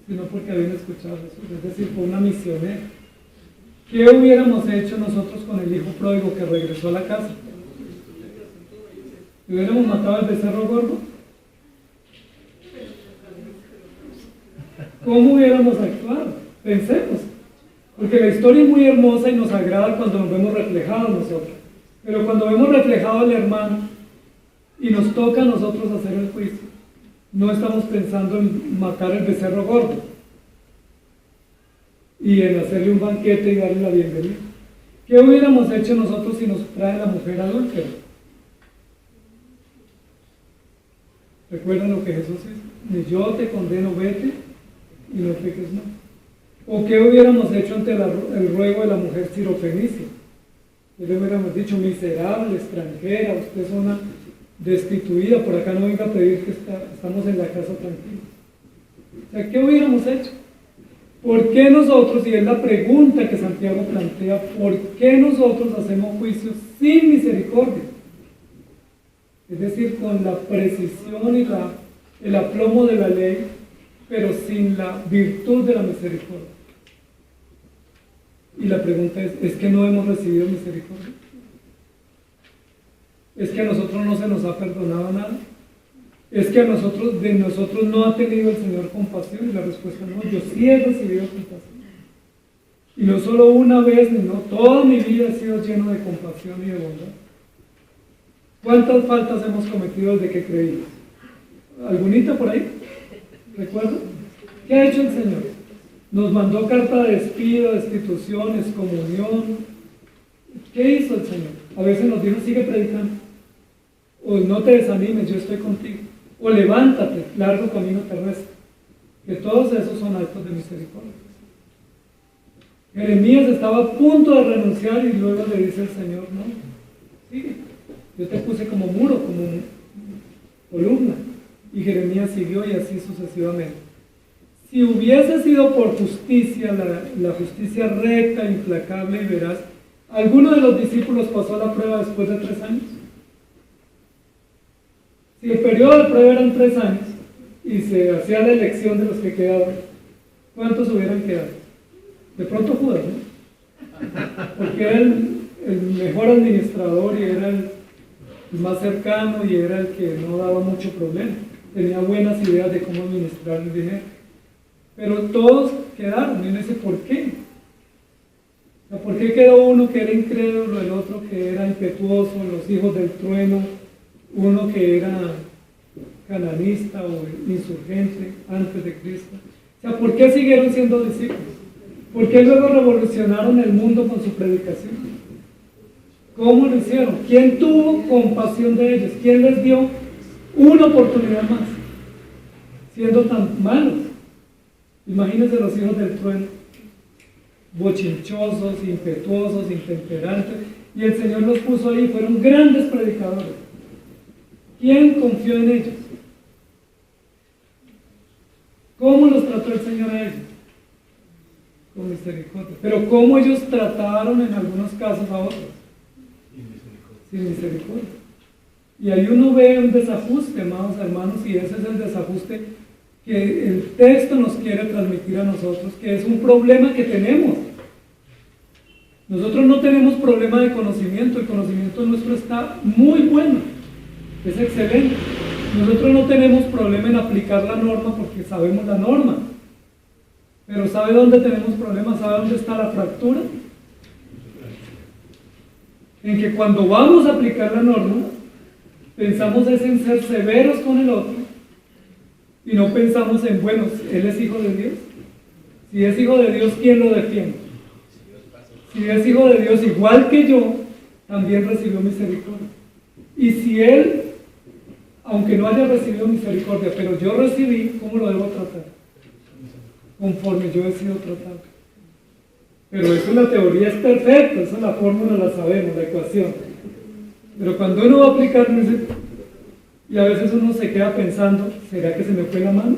sino porque habían escuchado a Jesús, es decir, por una misionera. ¿Qué hubiéramos hecho nosotros con el hijo pródigo que regresó a la casa? ¿Hubiéramos matado al becerro gordo? ¿Cómo hubiéramos actuado? Pensemos, porque la historia es muy hermosa y nos agrada cuando nos vemos reflejados nosotros, pero cuando vemos reflejado al hermano y nos toca a nosotros hacer el juicio, no estamos pensando en matar el becerro gordo y en hacerle un banquete y darle la bienvenida. ¿Qué hubiéramos hecho nosotros si nos trae la mujer adúltera? ¿Recuerdan lo que Jesús hizo? Ni yo te condeno, vete y no peques más. ¿O qué hubiéramos hecho ante el ruego de la mujer sirofenicia? ¿Qué le hubiéramos dicho? Miserable, extranjera, usted es una destituida, por acá no venga a pedir que estamos en la casa tranquila. O sea, ¿qué hubiéramos hecho? ¿Por qué nosotros, y es la pregunta que Santiago plantea, ¿por qué nosotros hacemos juicios sin misericordia? Es decir, con la precisión y el aplomo de la ley, pero sin la virtud de la misericordia. Y la pregunta ¿es que no hemos recibido misericordia? ¿Es que a nosotros no se nos ha perdonado nada? ¿Es que de nosotros no ha tenido el Señor compasión? Y la respuesta no, yo sí he recibido compasión. Y no solo una vez, no, toda mi vida he sido lleno de compasión y de bondad. ¿Cuántas faltas hemos cometido desde que creímos? ¿Algunita por ahí? ¿Recuerdan? ¿Qué ha hecho el Señor? Nos mandó carta de despido, destitución, excomunión. ¿Qué hizo el Señor? A veces nos dijo, sigue predicando. O no te desanimes, yo estoy contigo. O levántate, largo camino te resta. Que todos esos son actos de misericordia. Jeremías estaba a punto de renunciar y luego le dice el Señor, no, sigue. Yo te puse como muro, como columna. Y Jeremías siguió y así sucesivamente. Si hubiese sido por justicia, la justicia recta, implacable y veraz, ¿alguno de los discípulos pasó la prueba después de 3 años? Si el periodo de prueba eran 3 años y se hacía la elección de los que quedaban, ¿cuántos hubieran quedado? De pronto Judas, ¿no? Porque era el mejor administrador y era el más cercano y era el que no daba mucho problema. Tenía buenas ideas de cómo administrar el dinero. Pero todos quedaron, y uno dice, ¿por qué? O sea, ¿por qué quedó uno que era incrédulo, el otro que era impetuoso, los hijos del trueno, uno que era cananista o insurgente antes de Cristo? O sea, ¿por qué siguieron siendo discípulos? ¿Por qué luego revolucionaron el mundo con su predicación? ¿Cómo lo hicieron? ¿Quién tuvo compasión de ellos? ¿Quién les dio una oportunidad más? Siendo tan malos. Imagínense los hijos del trueno, bochinchosos, impetuosos, intemperantes, y el Señor los puso ahí, fueron grandes predicadores. ¿Quién confió en ellos? ¿Cómo los trató el Señor a ellos? Con misericordia. Pero ¿cómo ellos trataron en algunos casos a otros? Sin misericordia. Y ahí uno ve un desajuste, amados hermanos, y ese es el desajuste que el texto nos quiere transmitir a nosotros, que es un problema que tenemos. Nosotros no tenemos problema de conocimiento, el conocimiento nuestro está muy bueno, es excelente. Nosotros no tenemos problema en aplicar la norma porque sabemos la norma. Pero ¿sabe dónde tenemos problemas? ¿Sabe dónde está la fractura? En que cuando vamos a aplicar la norma, pensamos es en ser severos con el otro y no pensamos en, bueno, él es hijo de Dios. Si es hijo de Dios, ¿quién lo defiende? Si es hijo de Dios igual que yo, también recibió misericordia. Y si él, aunque no haya recibido misericordia, pero yo recibí, ¿cómo lo debo tratar? Conforme yo he sido tratado. Pero eso en la teoría es perfecto, eso en la fórmula la sabemos, la ecuación. Pero cuando uno va a aplicar, y a veces uno se queda pensando, ¿será que se me fue la mano?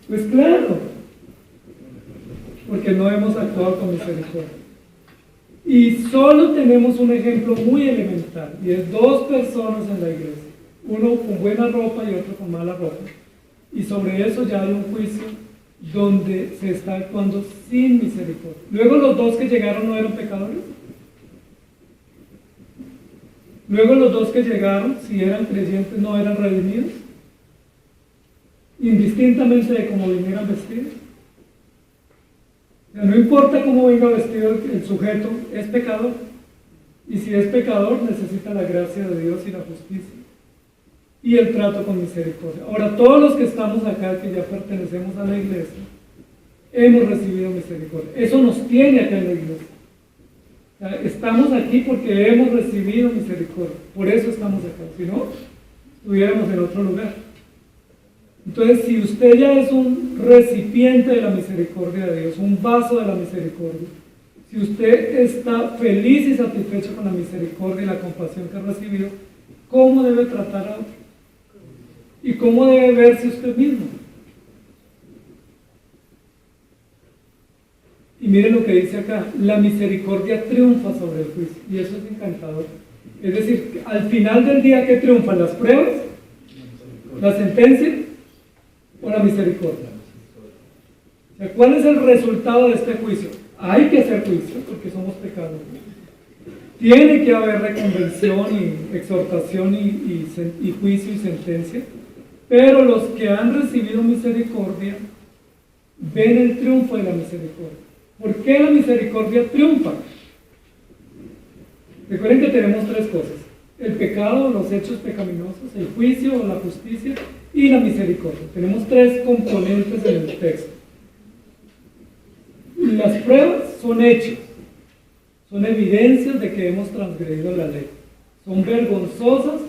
Pues claro, porque no hemos actuado con misericordia. Y solo tenemos un ejemplo muy elemental, y es 2 personas en la iglesia, uno con buena ropa y otro con mala ropa. Y sobre eso ya hay un juicio donde se está actuando sin misericordia. Luego los 2 que llegaron no eran pecadores. Luego los 2 que llegaron, si eran creyentes, no eran redimidos, indistintamente de cómo vinieran vestidos. O sea, no importa cómo venga vestido el sujeto, es pecador. Y si es pecador, necesita la gracia de Dios y la justicia y el trato con misericordia. Ahora, todos los que estamos acá, que ya pertenecemos a la iglesia, hemos recibido misericordia. Eso nos tiene acá en la iglesia. O sea, estamos aquí porque hemos recibido misericordia. Por eso estamos acá. Si no, estuviéramos en otro lugar. Entonces, si usted ya es un recipiente de la misericordia de Dios, un vaso de la misericordia, si usted está feliz y satisfecho con la misericordia y la compasión que ha recibido, ¿cómo debe tratar a otro? ¿Y cómo debe verse usted mismo? Y miren lo que dice acá, la misericordia triunfa sobre el juicio, y eso es encantador. Es decir, al final del día, ¿qué triunfan? ¿Las pruebas? ¿La sentencia? ¿O la misericordia? O sea, ¿cuál es el resultado de este juicio? Hay que hacer juicio, porque somos pecadores. Tiene que haber reconvención y exhortación y juicio y sentencia, pero los que han recibido misericordia ven el triunfo de la misericordia. ¿Por qué la misericordia triunfa? Recuerden que tenemos tres cosas: el pecado, los hechos pecaminosos, el juicio o la justicia y la misericordia. Tenemos tres componentes en el texto. Las pruebas son hechos, son evidencias de que hemos transgredido la ley. Son vergonzosas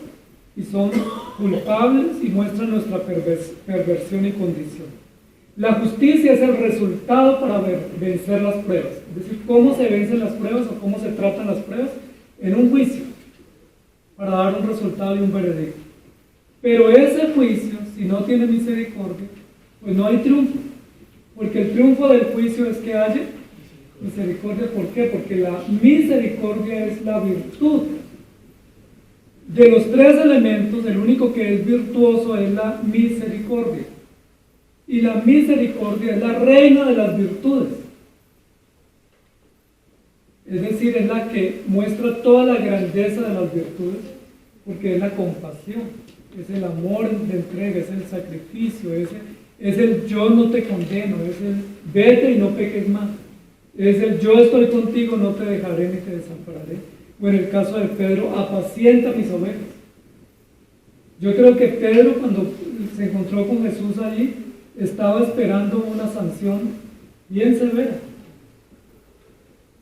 y son culpables y muestran nuestra perversión y condición. La justicia es el resultado para vencer las pruebas. Es decir, cómo se vencen las pruebas o cómo se tratan las pruebas en un juicio, para dar un resultado y un veredicto. Pero ese juicio, si no tiene misericordia, pues no hay triunfo. Porque el triunfo del juicio es que haya misericordia. ¿Por qué? Porque la misericordia es la virtud. De los tres elementos, el único que es virtuoso es la misericordia. Y la misericordia es la reina de las virtudes. Es decir, es la que muestra toda la grandeza de las virtudes, porque es la compasión, es el amor de entrega, es el sacrificio, es el yo no te condeno, es el vete y no peques más, es el yo estoy contigo, no te dejaré ni te desampararé. O en el caso de Pedro, apacienta mis ovejas. Yo creo que Pedro, cuando se encontró con Jesús allí, estaba esperando una sanción bien severa,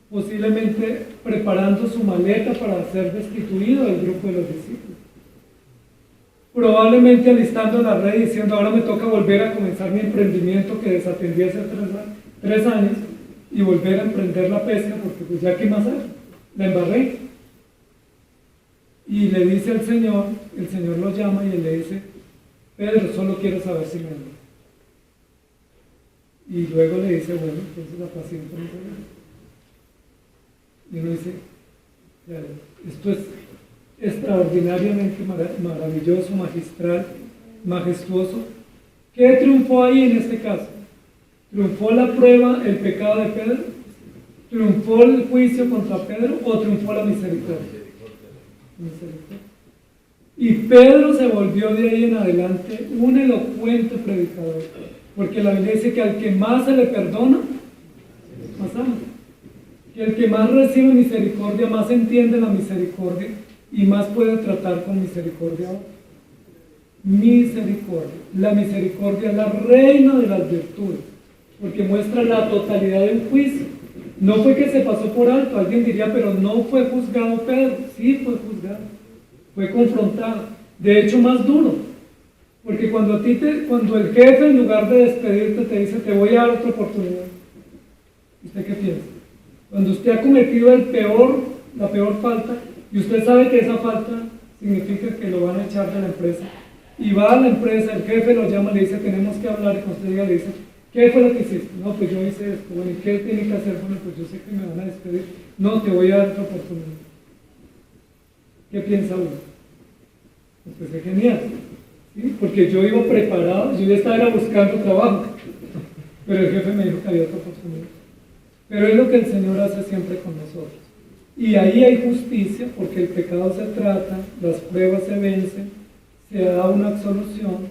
posiblemente preparando su maleta para ser destituido del grupo de los discípulos, probablemente alistando la red diciendo: ahora me toca volver a comenzar mi emprendimiento que desatendí hace 3 años y volver a emprender la pesca, porque pues ya qué más hay, la embarré. Y le dice al Señor, el Señor lo llama y él le dice: Pedro, solo quiero saber si me amas. Y luego le dice: bueno, entonces apacienta mis ovejas. Y uno dice: esto es extraordinariamente maravilloso, magistral, majestuoso. ¿Qué triunfó ahí en este caso? ¿Triunfó la prueba, el pecado de Pedro? ¿Triunfó el juicio contra Pedro o triunfó la misericordia? Y Pedro se volvió de ahí en adelante un elocuente predicador, porque la Biblia dice que al que más se le perdona, más ama. Que el que más recibe misericordia, más entiende la misericordia y más puede tratar con misericordia a otro. Misericordia. La misericordia es la reina de las virtudes, porque muestra la totalidad del juicio. No fue que se pasó por alto. Alguien diría: pero no fue juzgado Pedro. Sí fue juzgado, fue confrontado, de hecho más duro, porque cuando el jefe, en lugar de despedirte, te dice: te voy a dar otra oportunidad, ¿usted qué piensa? Cuando usted ha cometido la peor falta, y usted sabe que esa falta significa que lo van a echar de la empresa, y va a la empresa, el jefe lo llama, le dice: tenemos que hablar, y cuando usted diga, le dice: ¿qué fue lo que hiciste? No, pues yo hice esto. Bueno, ¿y qué tiene que hacer? Bueno, pues yo sé que me van a despedir. No, te voy a dar otra oportunidad. ¿Qué piensa uno? Pues es genial, ¿sí? Porque yo iba preparado, yo ya estaba buscando trabajo, pero el jefe me dijo que había otra oportunidad. Pero es lo que el Señor hace siempre con nosotros. Y ahí hay justicia, porque el pecado se trata, las pruebas se vencen, se da una absolución,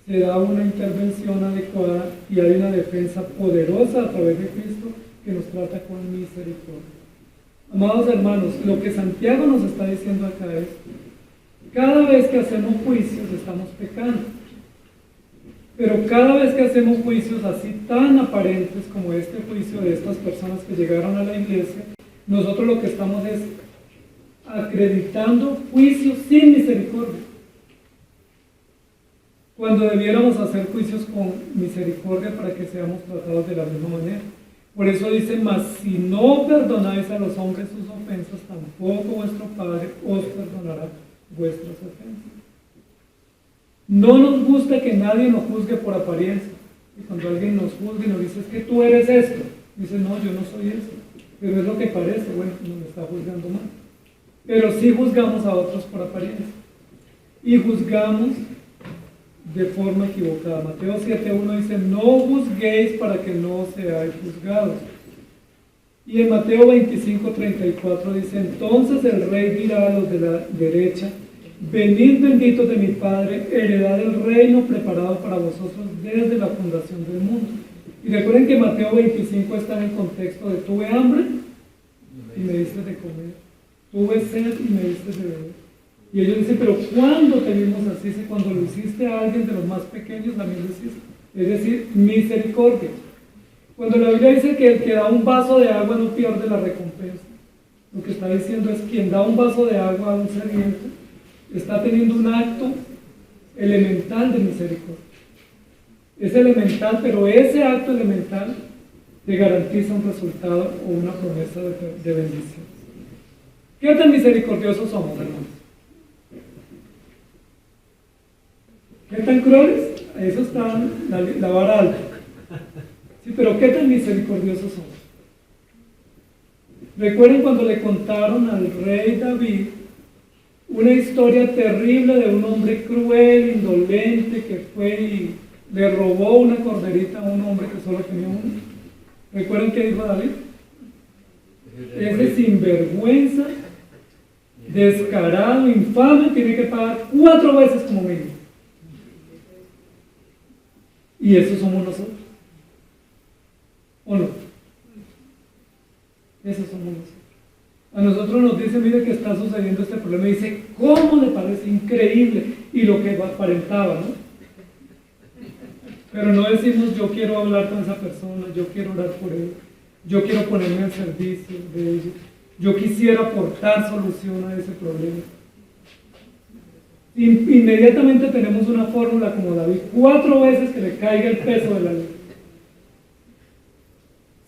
se da una intervención adecuada y hay una defensa poderosa a través de Cristo que nos trata con misericordia. Amados hermanos, lo que Santiago nos está diciendo acá es: cada vez que hacemos juicios estamos pecando, pero cada vez que hacemos juicios así tan aparentes como este juicio de estas personas que llegaron a la iglesia, nosotros lo que estamos es acreditando juicios sin misericordia. cuando debiéramos hacer juicios con misericordia para que seamos tratados de la misma manera. Por eso dice, mas si no perdonáis a los hombres sus ofensas, tampoco vuestro Padre os perdonará vuestras ofensas. No nos gusta que nadie nos juzgue por apariencia. Y cuando alguien nos juzga y nos dice, es que tú eres esto, dice, no, yo no soy esto, pero es lo que parece, bueno, nos está juzgando mal. Pero sí juzgamos a otros por apariencia. Y juzgamos de forma equivocada. Mateo 7:1 dice, no juzguéis para que no seáis juzgados. Y en Mateo 25:34 dice, entonces el rey dirá a los de la derecha, venid benditos de mi Padre, heredad del reino preparado para vosotros desde la fundación del mundo. Y recuerden que Mateo 25 está en el contexto de tuve hambre y me diste de comer, tuve sed y me diste de beber. Y ellos dicen, pero ¿cuándo te vimos así? Dice, cuando lo hiciste a alguien de los más pequeños, también lo hiciste. Es decir, misericordia. Cuando la Biblia dice que el que da un vaso de agua no pierde la recompensa, lo que está diciendo es quien da un vaso de agua a un sediento está teniendo un acto elemental de misericordia. Es elemental, pero ese acto elemental te garantiza un resultado o una promesa de bendición. ¿Qué tan misericordiosos somos, hermanos? ¿Qué tan crueles? Eso está la vara alta. Sí, pero ¿qué tan misericordiosos somos? Recuerden cuando le contaron al rey David una historia terrible de un hombre cruel, indolente, que fue y le robó una corderita a un hombre que solo tenía uno. ¿Recuerden qué dijo David? Ese sinvergüenza, descarado, infame, tiene que pagar 4 veces como mínimo. Y eso somos nosotros. ¿O no? Eso somos nosotros. A nosotros nos dice, mire que está sucediendo este problema, y dice, ¿cómo le parece increíble? Y lo que aparentaba, ¿no? Pero no decimos, yo quiero hablar con esa persona, yo quiero orar por él, yo quiero ponerme al servicio de ellos, yo quisiera aportar solución a ese problema. Inmediatamente tenemos una fórmula como David, 4 veces que le caiga el peso de la ley.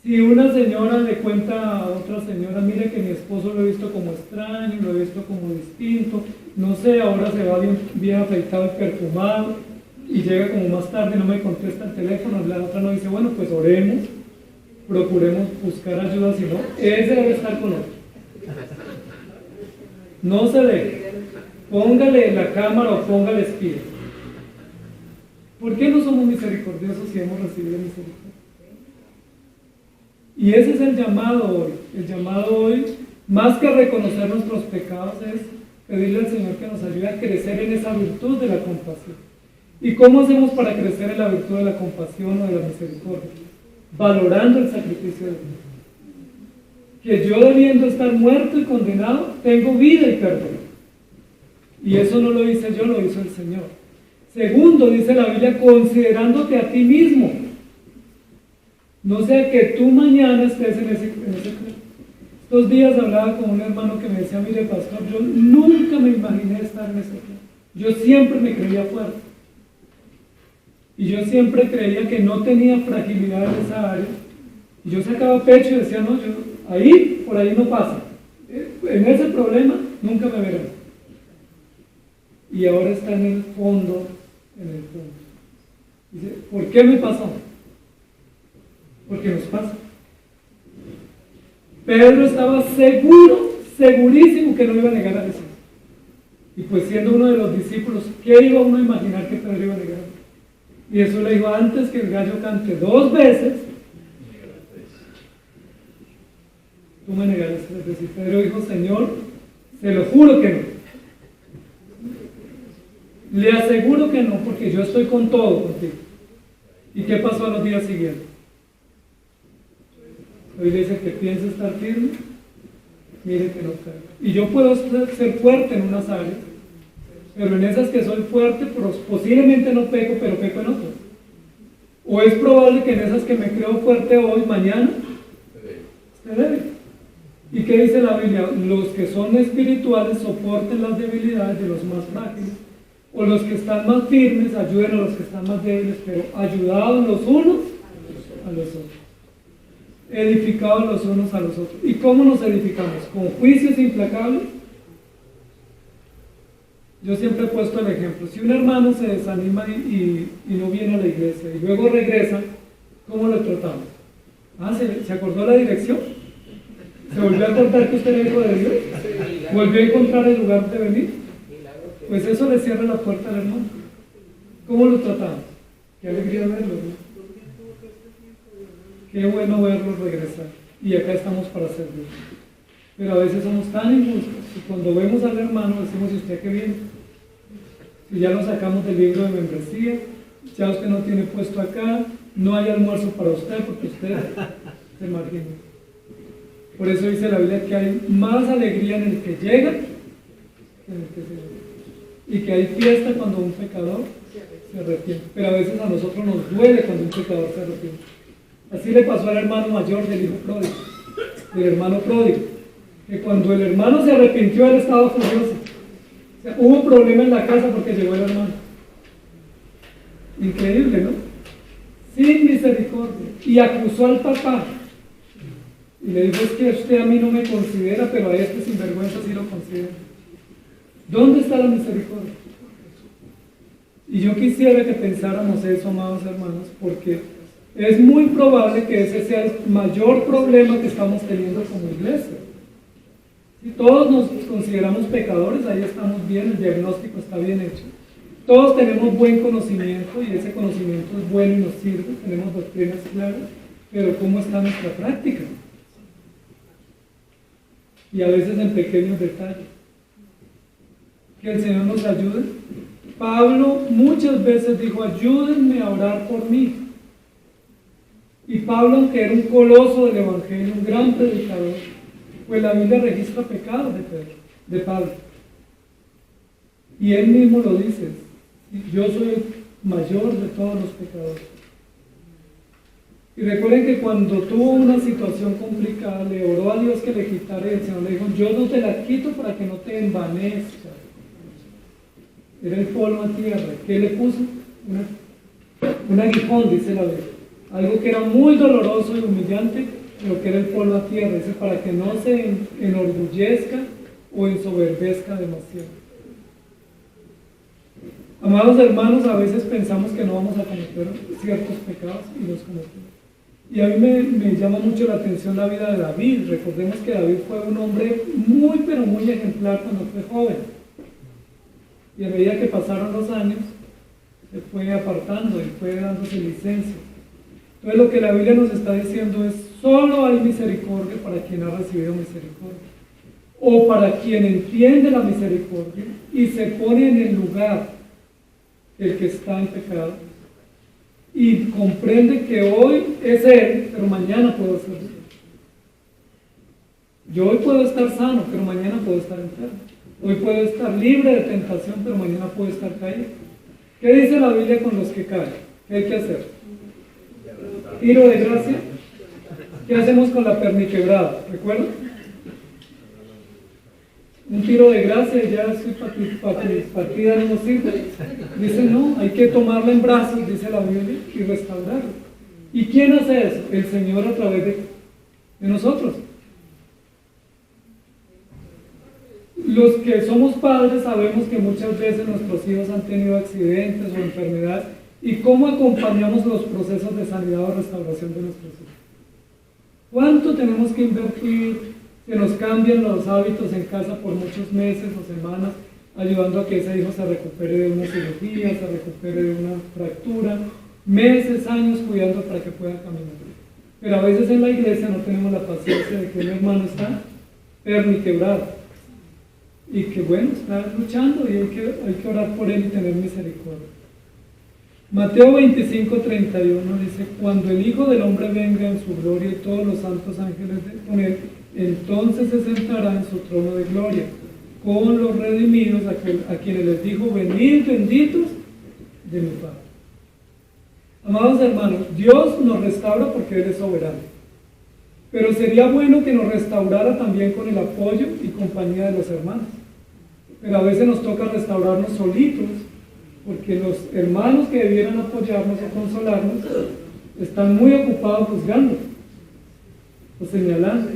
Si una señora le cuenta a otra señora, mire que mi esposo lo he visto como extraño, lo he visto como distinto, no sé, ahora se va bien afeitado y perfumado, y llega como más tarde y no me contesta el teléfono, la otra no dice, bueno, pues oremos, procuremos buscar ayuda, si no, ese debe estar con otro. No se deje, póngale la cámara o póngale espía. ¿Por qué no somos misericordiosos si hemos recibido misericordia? Y ese es el llamado hoy. El llamado hoy, más que reconocer nuestros pecados, es pedirle al Señor que nos ayude a crecer en esa virtud de la compasión. ¿Y cómo hacemos para crecer en la virtud de la compasión o de la misericordia? Valorando el sacrificio de Dios. Que yo, debiendo estar muerto y condenado, tengo vida y perdón. Y eso no lo hice yo, lo hizo el Señor. Segundo, dice la Biblia, considerándote a ti mismo. No sea que tú mañana estés en ese plan. Estos días hablaba con un hermano que me decía, mire pastor, yo nunca me imaginé estar en ese plan. Yo siempre me creía fuerte. Y yo siempre creía que no tenía fragilidad en esa área. Y yo sacaba pecho y decía, no, yo por ahí no pasa. En ese problema nunca me verán. Y ahora está en el fondo, Dice, ¿por qué me pasó? Porque nos pasa. Pedro estaba segurísimo que no iba a negar a Jesús. Y pues siendo uno de los discípulos, ¿qué iba uno a imaginar que Pedro iba a negar? Y Jesús le dijo, antes que el gallo cante 2 veces, tú me negarás. Es decir, Pedro dijo, Señor, se lo juro que no. Le aseguro que no, porque yo estoy con todo contigo. ¿Y qué pasó a los días siguientes? Hoy dice que piensa estar firme, mire que no cae. Y yo puedo ser fuerte en unas áreas, pero en esas que soy fuerte, posiblemente no peco, pero peco en otras. O es probable que en esas que me creo fuerte hoy, mañana, esté débil. ¿Y qué dice la Biblia? Los que son espirituales soporten las debilidades de los más frágiles O los que están más firmes ayuden a los que están más débiles, pero ayudados los unos a los otros. Edificados los unos a los otros. ¿Y cómo nos edificamos? ¿Con juicios implacables? Yo siempre he puesto el ejemplo. Si un hermano se desanima y no viene a la iglesia y luego regresa, ¿cómo lo tratamos? ¿Se acordó la dirección? ¿Se volvió a acordar que usted era hijo de Dios? ¿Volvió a encontrar el lugar de venir? Pues eso le cierra la puerta al hermano. ¿Cómo lo tratamos? Qué alegría verlo, ¿no? Qué bueno verlos regresar. Y acá estamos para servir. Pero a veces somos tan injustos y cuando vemos al hermano decimos, ¿y usted qué viene? Si ya lo sacamos del libro de membresía, ya usted no tiene puesto acá, no hay almuerzo para usted porque usted se margina. Por eso dice la Biblia que hay más alegría en el que llega que en el que se va. Y que hay fiesta cuando un pecador se arrepiente. Pero a veces a nosotros nos duele cuando un pecador se arrepiente. Así le pasó al hermano mayor del hijo pródigo, del hermano pródigo, que cuando el hermano se arrepintió él estaba furioso. O sea, hubo problema en la casa porque llegó el hermano. Increíble, ¿no? Sin misericordia. Y acusó al papá. Y le dijo, es que usted a mí no me considera, pero a este sinvergüenza sí lo considera. ¿Dónde está la misericordia? Y yo quisiera que pensáramos eso, amados hermanos, porque es muy probable que ese sea el mayor problema que estamos teniendo como iglesia. Si todos nos consideramos pecadores, ahí estamos bien, el diagnóstico está bien hecho. Todos tenemos buen conocimiento y ese conocimiento es bueno y nos sirve, tenemos doctrinas claras, pero ¿cómo está nuestra práctica? Y a veces en pequeños detalles. Que el Señor nos ayude. Pablo muchas veces dijo, ayúdenme a orar por mí. Y Pablo, aunque era un coloso del Evangelio, un gran predicador, pues la Biblia registra pecados de Pablo. Y él mismo lo dice, yo soy el mayor de todos los pecadores. Y recuerden que cuando tuvo una situación complicada, le oró a Dios que le quitara y el Señor le dijo, yo no te la quito para que no te envanezcas. Era el polvo a tierra. ¿Qué le puso? Un aguijón, dice la Biblia. Algo que era muy doloroso y humillante, pero que era el polvo a tierra. Dice, para que no se enorgullezca o ensoberbezca demasiado. Amados hermanos, a veces pensamos que no vamos a cometer ciertos pecados y los cometemos. Y a mí me llama mucho la atención la vida de David. Recordemos que David fue un hombre muy, pero muy ejemplar cuando fue joven. Y a medida que pasaron los años, se fue apartando y fue dándose licencia. Entonces lo que la Biblia nos está diciendo es, solo hay misericordia para quien ha recibido misericordia. O para quien entiende la misericordia y se pone en el lugar del que está en pecado. Y comprende que hoy es él, pero mañana puedo ser yo. Yo hoy puedo estar sano, pero mañana puedo estar enfermo. Hoy puedo estar libre de tentación, pero mañana puedo estar caído. ¿Qué dice la Biblia con los que caen? ¿Qué hay que hacer? Tiro de gracia. ¿Qué hacemos con la perniquebrada? ¿Recuerdan? Un tiro de gracia y ya estoy partida no sirve. Dice no, hay que tomarla en brazos, dice la Biblia, y restaurarla. ¿Y quién hace eso? El Señor a través de nosotros. Los que somos padres sabemos que muchas veces nuestros hijos han tenido accidentes o enfermedades y cómo acompañamos los procesos de sanidad o restauración de nuestros hijos. ¿Cuánto tenemos que invertir? Que nos cambian los hábitos en casa por muchos meses o semanas, ayudando a que ese hijo se recupere de una cirugía, se recupere de una fractura, meses, años cuidando para que pueda caminar. Pero a veces en la iglesia no tenemos la paciencia de que un hermano está perniquebrado y que bueno, está luchando y hay que orar por él y tener misericordia. Mateo 25:31 dice, cuando el Hijo del Hombre venga en su gloria y todos los santos ángeles con él, entonces se sentará en su trono de gloria con los redimidos a quienes les dijo, venid benditos de mi Padre. Amados hermanos, Dios nos restaura porque Él es soberano, pero sería bueno que nos restaurara también con el apoyo y compañía de los hermanos. Pero a veces nos toca restaurarnos solitos porque los hermanos que debieran apoyarnos o consolarnos están muy ocupados juzgando o señalando.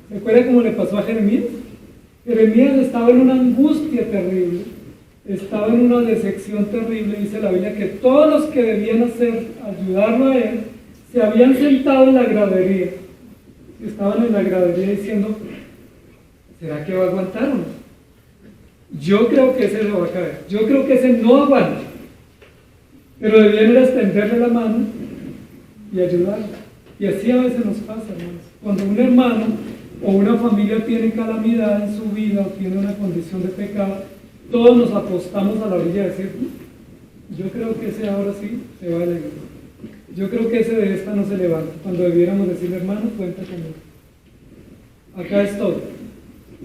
¿Se acuerdan cómo le pasó a Jeremías? Jeremías estaba en una angustia terrible, estaba en una decepción terrible. Dice la Biblia que todos los que debían ayudarlo a él, se habían sentado en la gradería. Estaban en la gradería diciendo, ¿será que va a aguantar o no? Yo creo que ese se va a caer. Yo creo que ese no aguanta. Pero debían extenderle la mano y ayudarlo. Y así a veces nos pasa, hermanos. Cuando un hermano o una familia tiene calamidad en su vida o tiene una condición de pecado, todos nos apostamos a la orilla de decir, yo creo que ese ahora sí se va a la iglesia. Yo creo que ese de esta no se levanta. Cuando debiéramos decirle, hermano, cuenta conmigo. Acá estoy.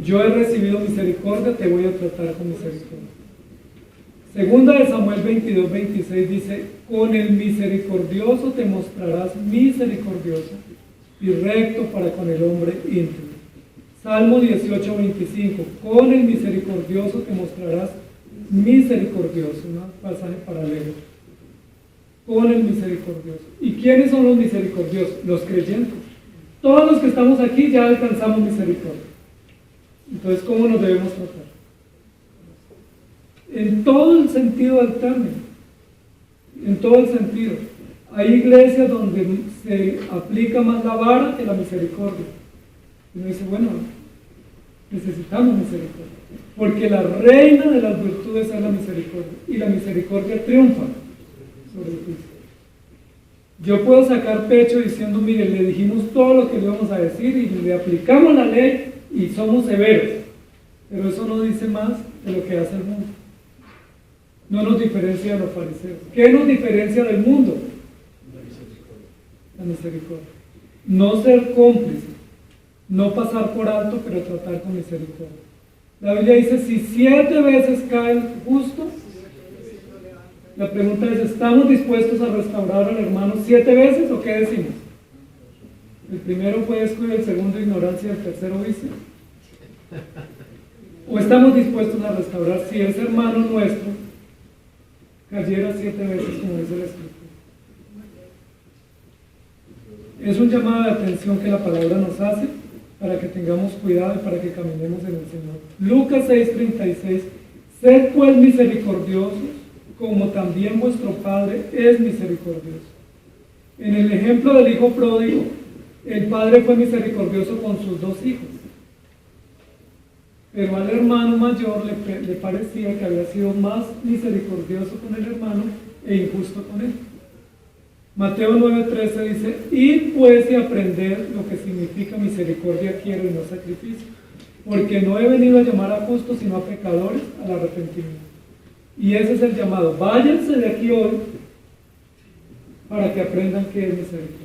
Yo he recibido misericordia, te voy a tratar con misericordia. Segunda de Samuel 22:26 dice, con el misericordioso te mostrarás misericordioso y recto para con el hombre íntegro. Salmo 18:25, con el misericordioso te mostrarás misericordioso, un pasaje paralelo. Con el misericordioso. ¿Y quiénes son los misericordiosos? Los creyentes. Todos los que estamos aquí ya alcanzamos misericordia. Entonces, ¿cómo nos debemos tratar? En todo el sentido del término. En todo el sentido. Hay iglesias donde se aplica más la vara que la misericordia. Y uno dice, bueno, necesitamos misericordia. Porque la reina de las virtudes es la misericordia. Y la misericordia triunfa sobre el juicio. Yo puedo sacar pecho diciendo, mire, le dijimos todo lo que le íbamos a decir y le aplicamos la ley y somos severos. Pero eso no dice más de lo que hace el mundo. No nos diferencia de los fariseos. ¿Qué nos diferencia del mundo? La misericordia. No ser cómplice, no pasar por alto, pero tratar con misericordia. La Biblia dice, si 7 veces cae el justo, la pregunta es, ¿estamos dispuestos a restaurar al hermano 7 veces o qué decimos? El primero fue descuido, el segundo ignorancia, el tercero vicio. ¿O estamos dispuestos a restaurar si ese hermano nuestro cayera 7 veces, como dice la Escritura? Es un llamado de atención que la palabra nos hace para que tengamos cuidado y para que caminemos en el Señor. Lucas 6:36, sed pues misericordiosos, como también vuestro Padre es misericordioso. En el ejemplo del hijo pródigo, el padre fue misericordioso con sus 2 hijos. Pero al hermano mayor le parecía que había sido más misericordioso con el hermano e injusto con él. Mateo 9:13 dice, id pues y aprender lo que significa misericordia quiero y no sacrificio, porque no he venido a llamar a justos sino a pecadores al arrepentimiento. Y ese es el llamado, váyanse de aquí hoy para que aprendan qué es misericordia.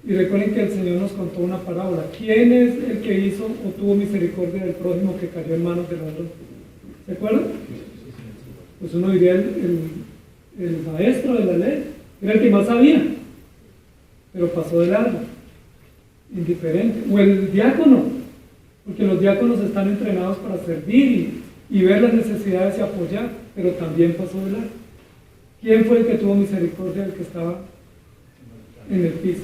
Y recuerden que el Señor nos contó una parábola. ¿Quién es el que hizo o tuvo misericordia del prójimo que cayó en manos del ladrón? ¿Se acuerdan? Pues uno diría el maestro de la ley. Era el que más sabía, pero pasó de largo, indiferente. O el diácono, porque los diáconos están entrenados para servir y ver las necesidades y apoyar, pero también pasó de largo. ¿Quién fue el que tuvo misericordia del que estaba en el piso?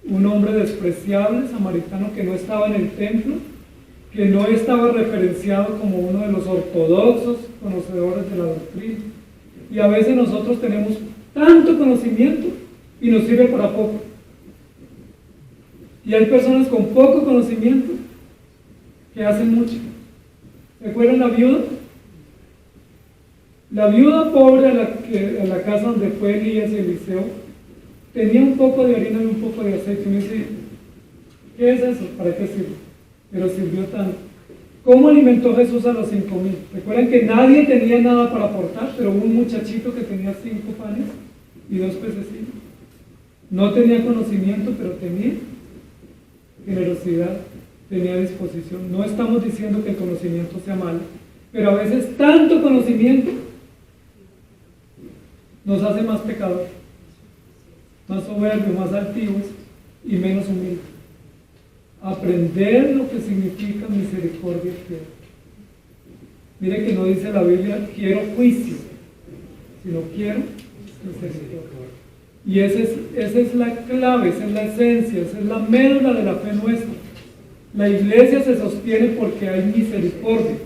Un hombre despreciable, samaritano, que no estaba en el templo, que no estaba referenciado como uno de los ortodoxos conocedores de la doctrina. Y a veces nosotros tenemos tanto conocimiento y nos sirve para poco. Y hay personas con poco conocimiento que hacen mucho. ¿Se acuerdan la viuda? La viuda pobre a la casa donde fue Elías y Eliseo tenía un poco de harina y un poco de aceite. Y me dice, ¿qué es eso? ¿Para qué sirve? Pero sirvió tanto. ¿Cómo alimentó Jesús a los 5,000? Recuerden que nadie tenía nada para aportar, pero hubo un muchachito que tenía 5 panes y 2 pececillos. No tenía conocimiento, pero tenía generosidad, tenía disposición. No estamos diciendo que el conocimiento sea malo, pero a veces tanto conocimiento nos hace más pecadores, más soberbios, más altivos y menos humildes. Aprender lo que significa misericordia fiel. Mire que no dice la Biblia, quiero juicio, sino quiero misericordia. Y esa es la clave, esa es la esencia, esa es la médula de la fe nuestra. La iglesia se sostiene porque hay misericordia.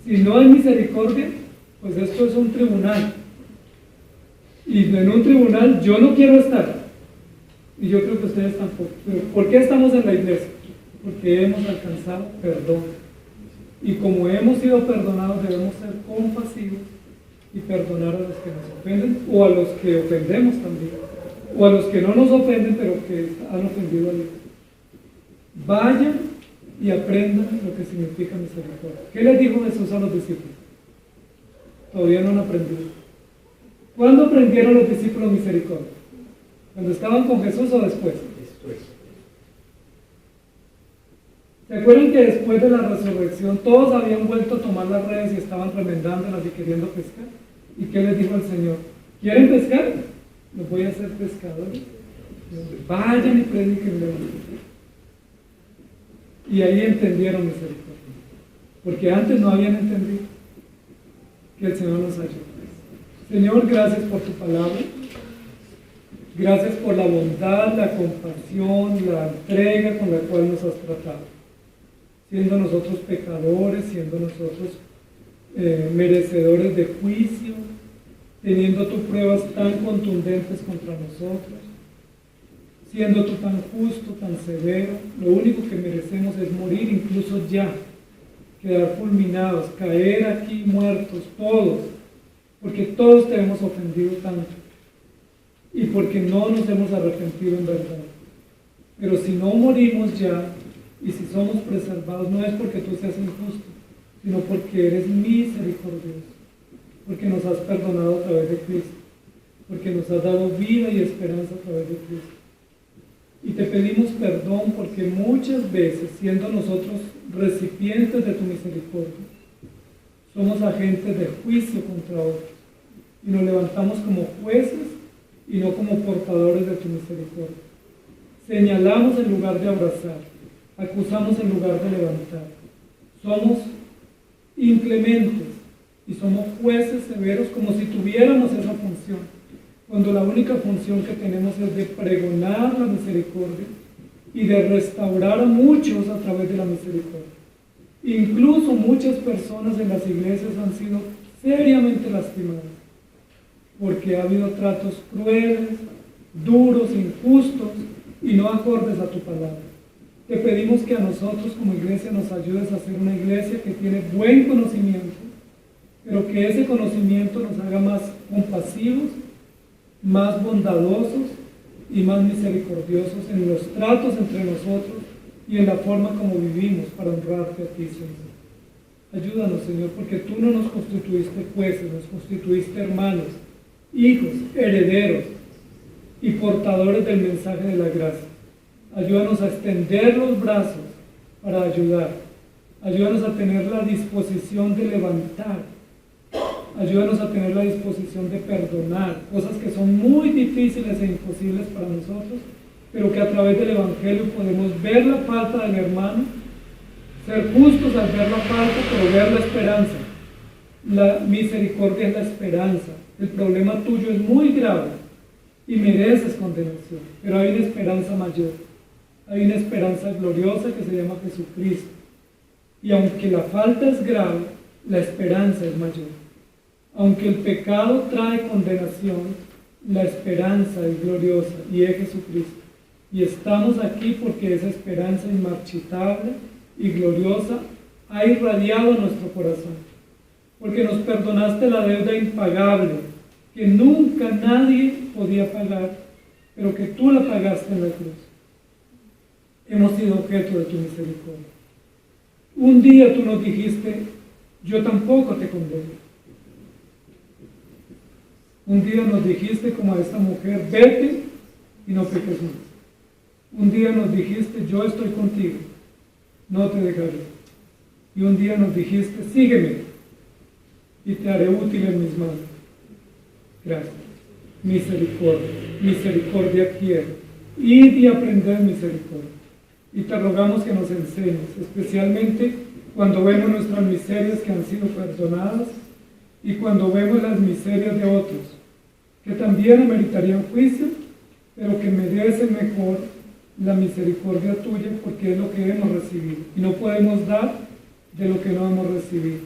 Si no hay misericordia, pues esto es un tribunal. Y en un tribunal yo no quiero estar. Y yo creo que ustedes tampoco. Pero ¿por qué estamos en la iglesia? Porque hemos alcanzado perdón. Y como hemos sido perdonados, debemos ser compasivos y perdonar a los que nos ofenden, o a los que ofendemos también, o a los que no nos ofenden, pero que han ofendido a Dios. Vayan y aprendan lo que significa misericordia. ¿Qué les dijo Jesús a los discípulos? Todavía no han aprendido. ¿Cuándo aprendieron los discípulos misericordia? ¿Cuando estaban con Jesús o después? Después. ¿Se acuerdan que después de la resurrección todos habían vuelto a tomar las redes y estaban remendándolas y queriendo pescar? ¿Y qué les dijo el Señor? ¿Quieren pescar? Los voy a hacer pescadores. Vayan y prediquen. Y ahí entendieron misericordia. Porque antes no habían entendido. Que el Señor nos ayude. Señor, gracias por tu palabra. Gracias por la bondad, la compasión, la entrega con la cual nos has tratado. Siendo nosotros pecadores, siendo nosotros merecedores de juicio, teniendo tus pruebas tan contundentes contra nosotros, siendo tú tan justo, tan severo, lo único que merecemos es morir, incluso ya, quedar fulminados, caer aquí muertos, todos, porque todos te hemos ofendido tanto, y porque no nos hemos arrepentido en verdad. Pero si no morimos ya, y si somos preservados, no es porque tú seas injusto, sino porque eres misericordioso, porque nos has perdonado a través de Cristo, porque nos has dado vida y esperanza a través de Cristo. Y te pedimos perdón porque muchas veces, siendo nosotros recipientes de tu misericordia, somos agentes de juicio contra otros, y nos levantamos como jueces y no como portadores de tu misericordia. Señalamos en lugar de abrazar, acusamos en lugar de levantar. Somos inclementes y somos jueces severos como si tuviéramos esa función, cuando la única función que tenemos es de pregonar la misericordia y de restaurar a muchos a través de la misericordia. Incluso muchas personas en las iglesias han sido seriamente lastimadas porque ha habido tratos crueles, duros, injustos y no acordes a tu palabra. Te pedimos que a nosotros como iglesia nos ayudes a ser una iglesia que tiene buen conocimiento, pero que ese conocimiento nos haga más compasivos, más bondadosos y más misericordiosos en los tratos entre nosotros y en la forma como vivimos para honrarte a ti, Señor. Ayúdanos, Señor, porque tú no nos constituiste jueces, nos constituiste hermanos, hijos, herederos y portadores del mensaje de la gracia. Ayúdanos a extender los brazos para ayudar. Ayúdanos a tener la disposición de levantar. Ayúdanos a tener la disposición de perdonar cosas que son muy difíciles e imposibles para nosotros, pero que a través del Evangelio podemos ver la falta del hermano, ser justos al ver la falta, pero ver la esperanza. La misericordia es la esperanza. El problema tuyo es muy grave y mereces condenación, pero hay una esperanza mayor. Hay una esperanza gloriosa que se llama Jesucristo. Y aunque la falta es grave, la esperanza es mayor. Aunque el pecado trae condenación, la esperanza es gloriosa y es Jesucristo. Y estamos aquí porque esa esperanza inmarchitable y gloriosa ha irradiado nuestro corazón. Porque nos perdonaste la deuda impagable que nunca nadie podía pagar, pero que tú la pagaste en la cruz. Hemos sido objeto de tu misericordia. Un día tú nos dijiste, yo tampoco te condeno. Un día nos dijiste como a esta mujer, vete y no peques más. Un día nos dijiste, yo estoy contigo, no te dejaré. Y un día nos dijiste, sígueme y te haré útil en mis manos. Gracias. Misericordia, misericordia quiero. Id y aprended misericordia. Y te rogamos que nos enseñes, especialmente cuando vemos nuestras miserias que han sido perdonadas y cuando vemos las miserias de otros, que también ameritarían juicio, pero que merecen mejor la misericordia tuya porque es lo que hemos recibido. Y no podemos dar de lo que no hemos recibido.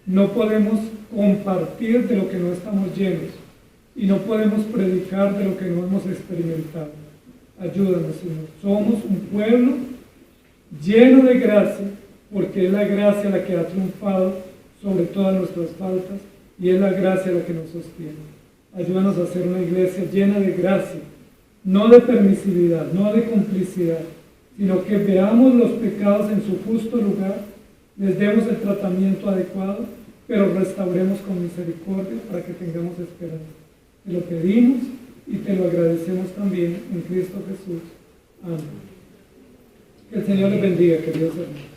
No podemos compartir de lo que no estamos llenos. Y no podemos predicar de lo que no hemos experimentado. Ayúdanos, Señor. Somos un pueblo lleno de gracia, porque es la gracia la que ha triunfado sobre todas nuestras faltas y es la gracia la que nos sostiene. Ayúdanos a ser una iglesia llena de gracia, no de permisividad, no de complicidad, sino que veamos los pecados en su justo lugar, les demos el tratamiento adecuado, pero restauremos con misericordia para que tengamos esperanza. Te lo pedimos y te lo agradecemos también en Cristo Jesús. Amén. Que el Señor les bendiga, queridos hermanos.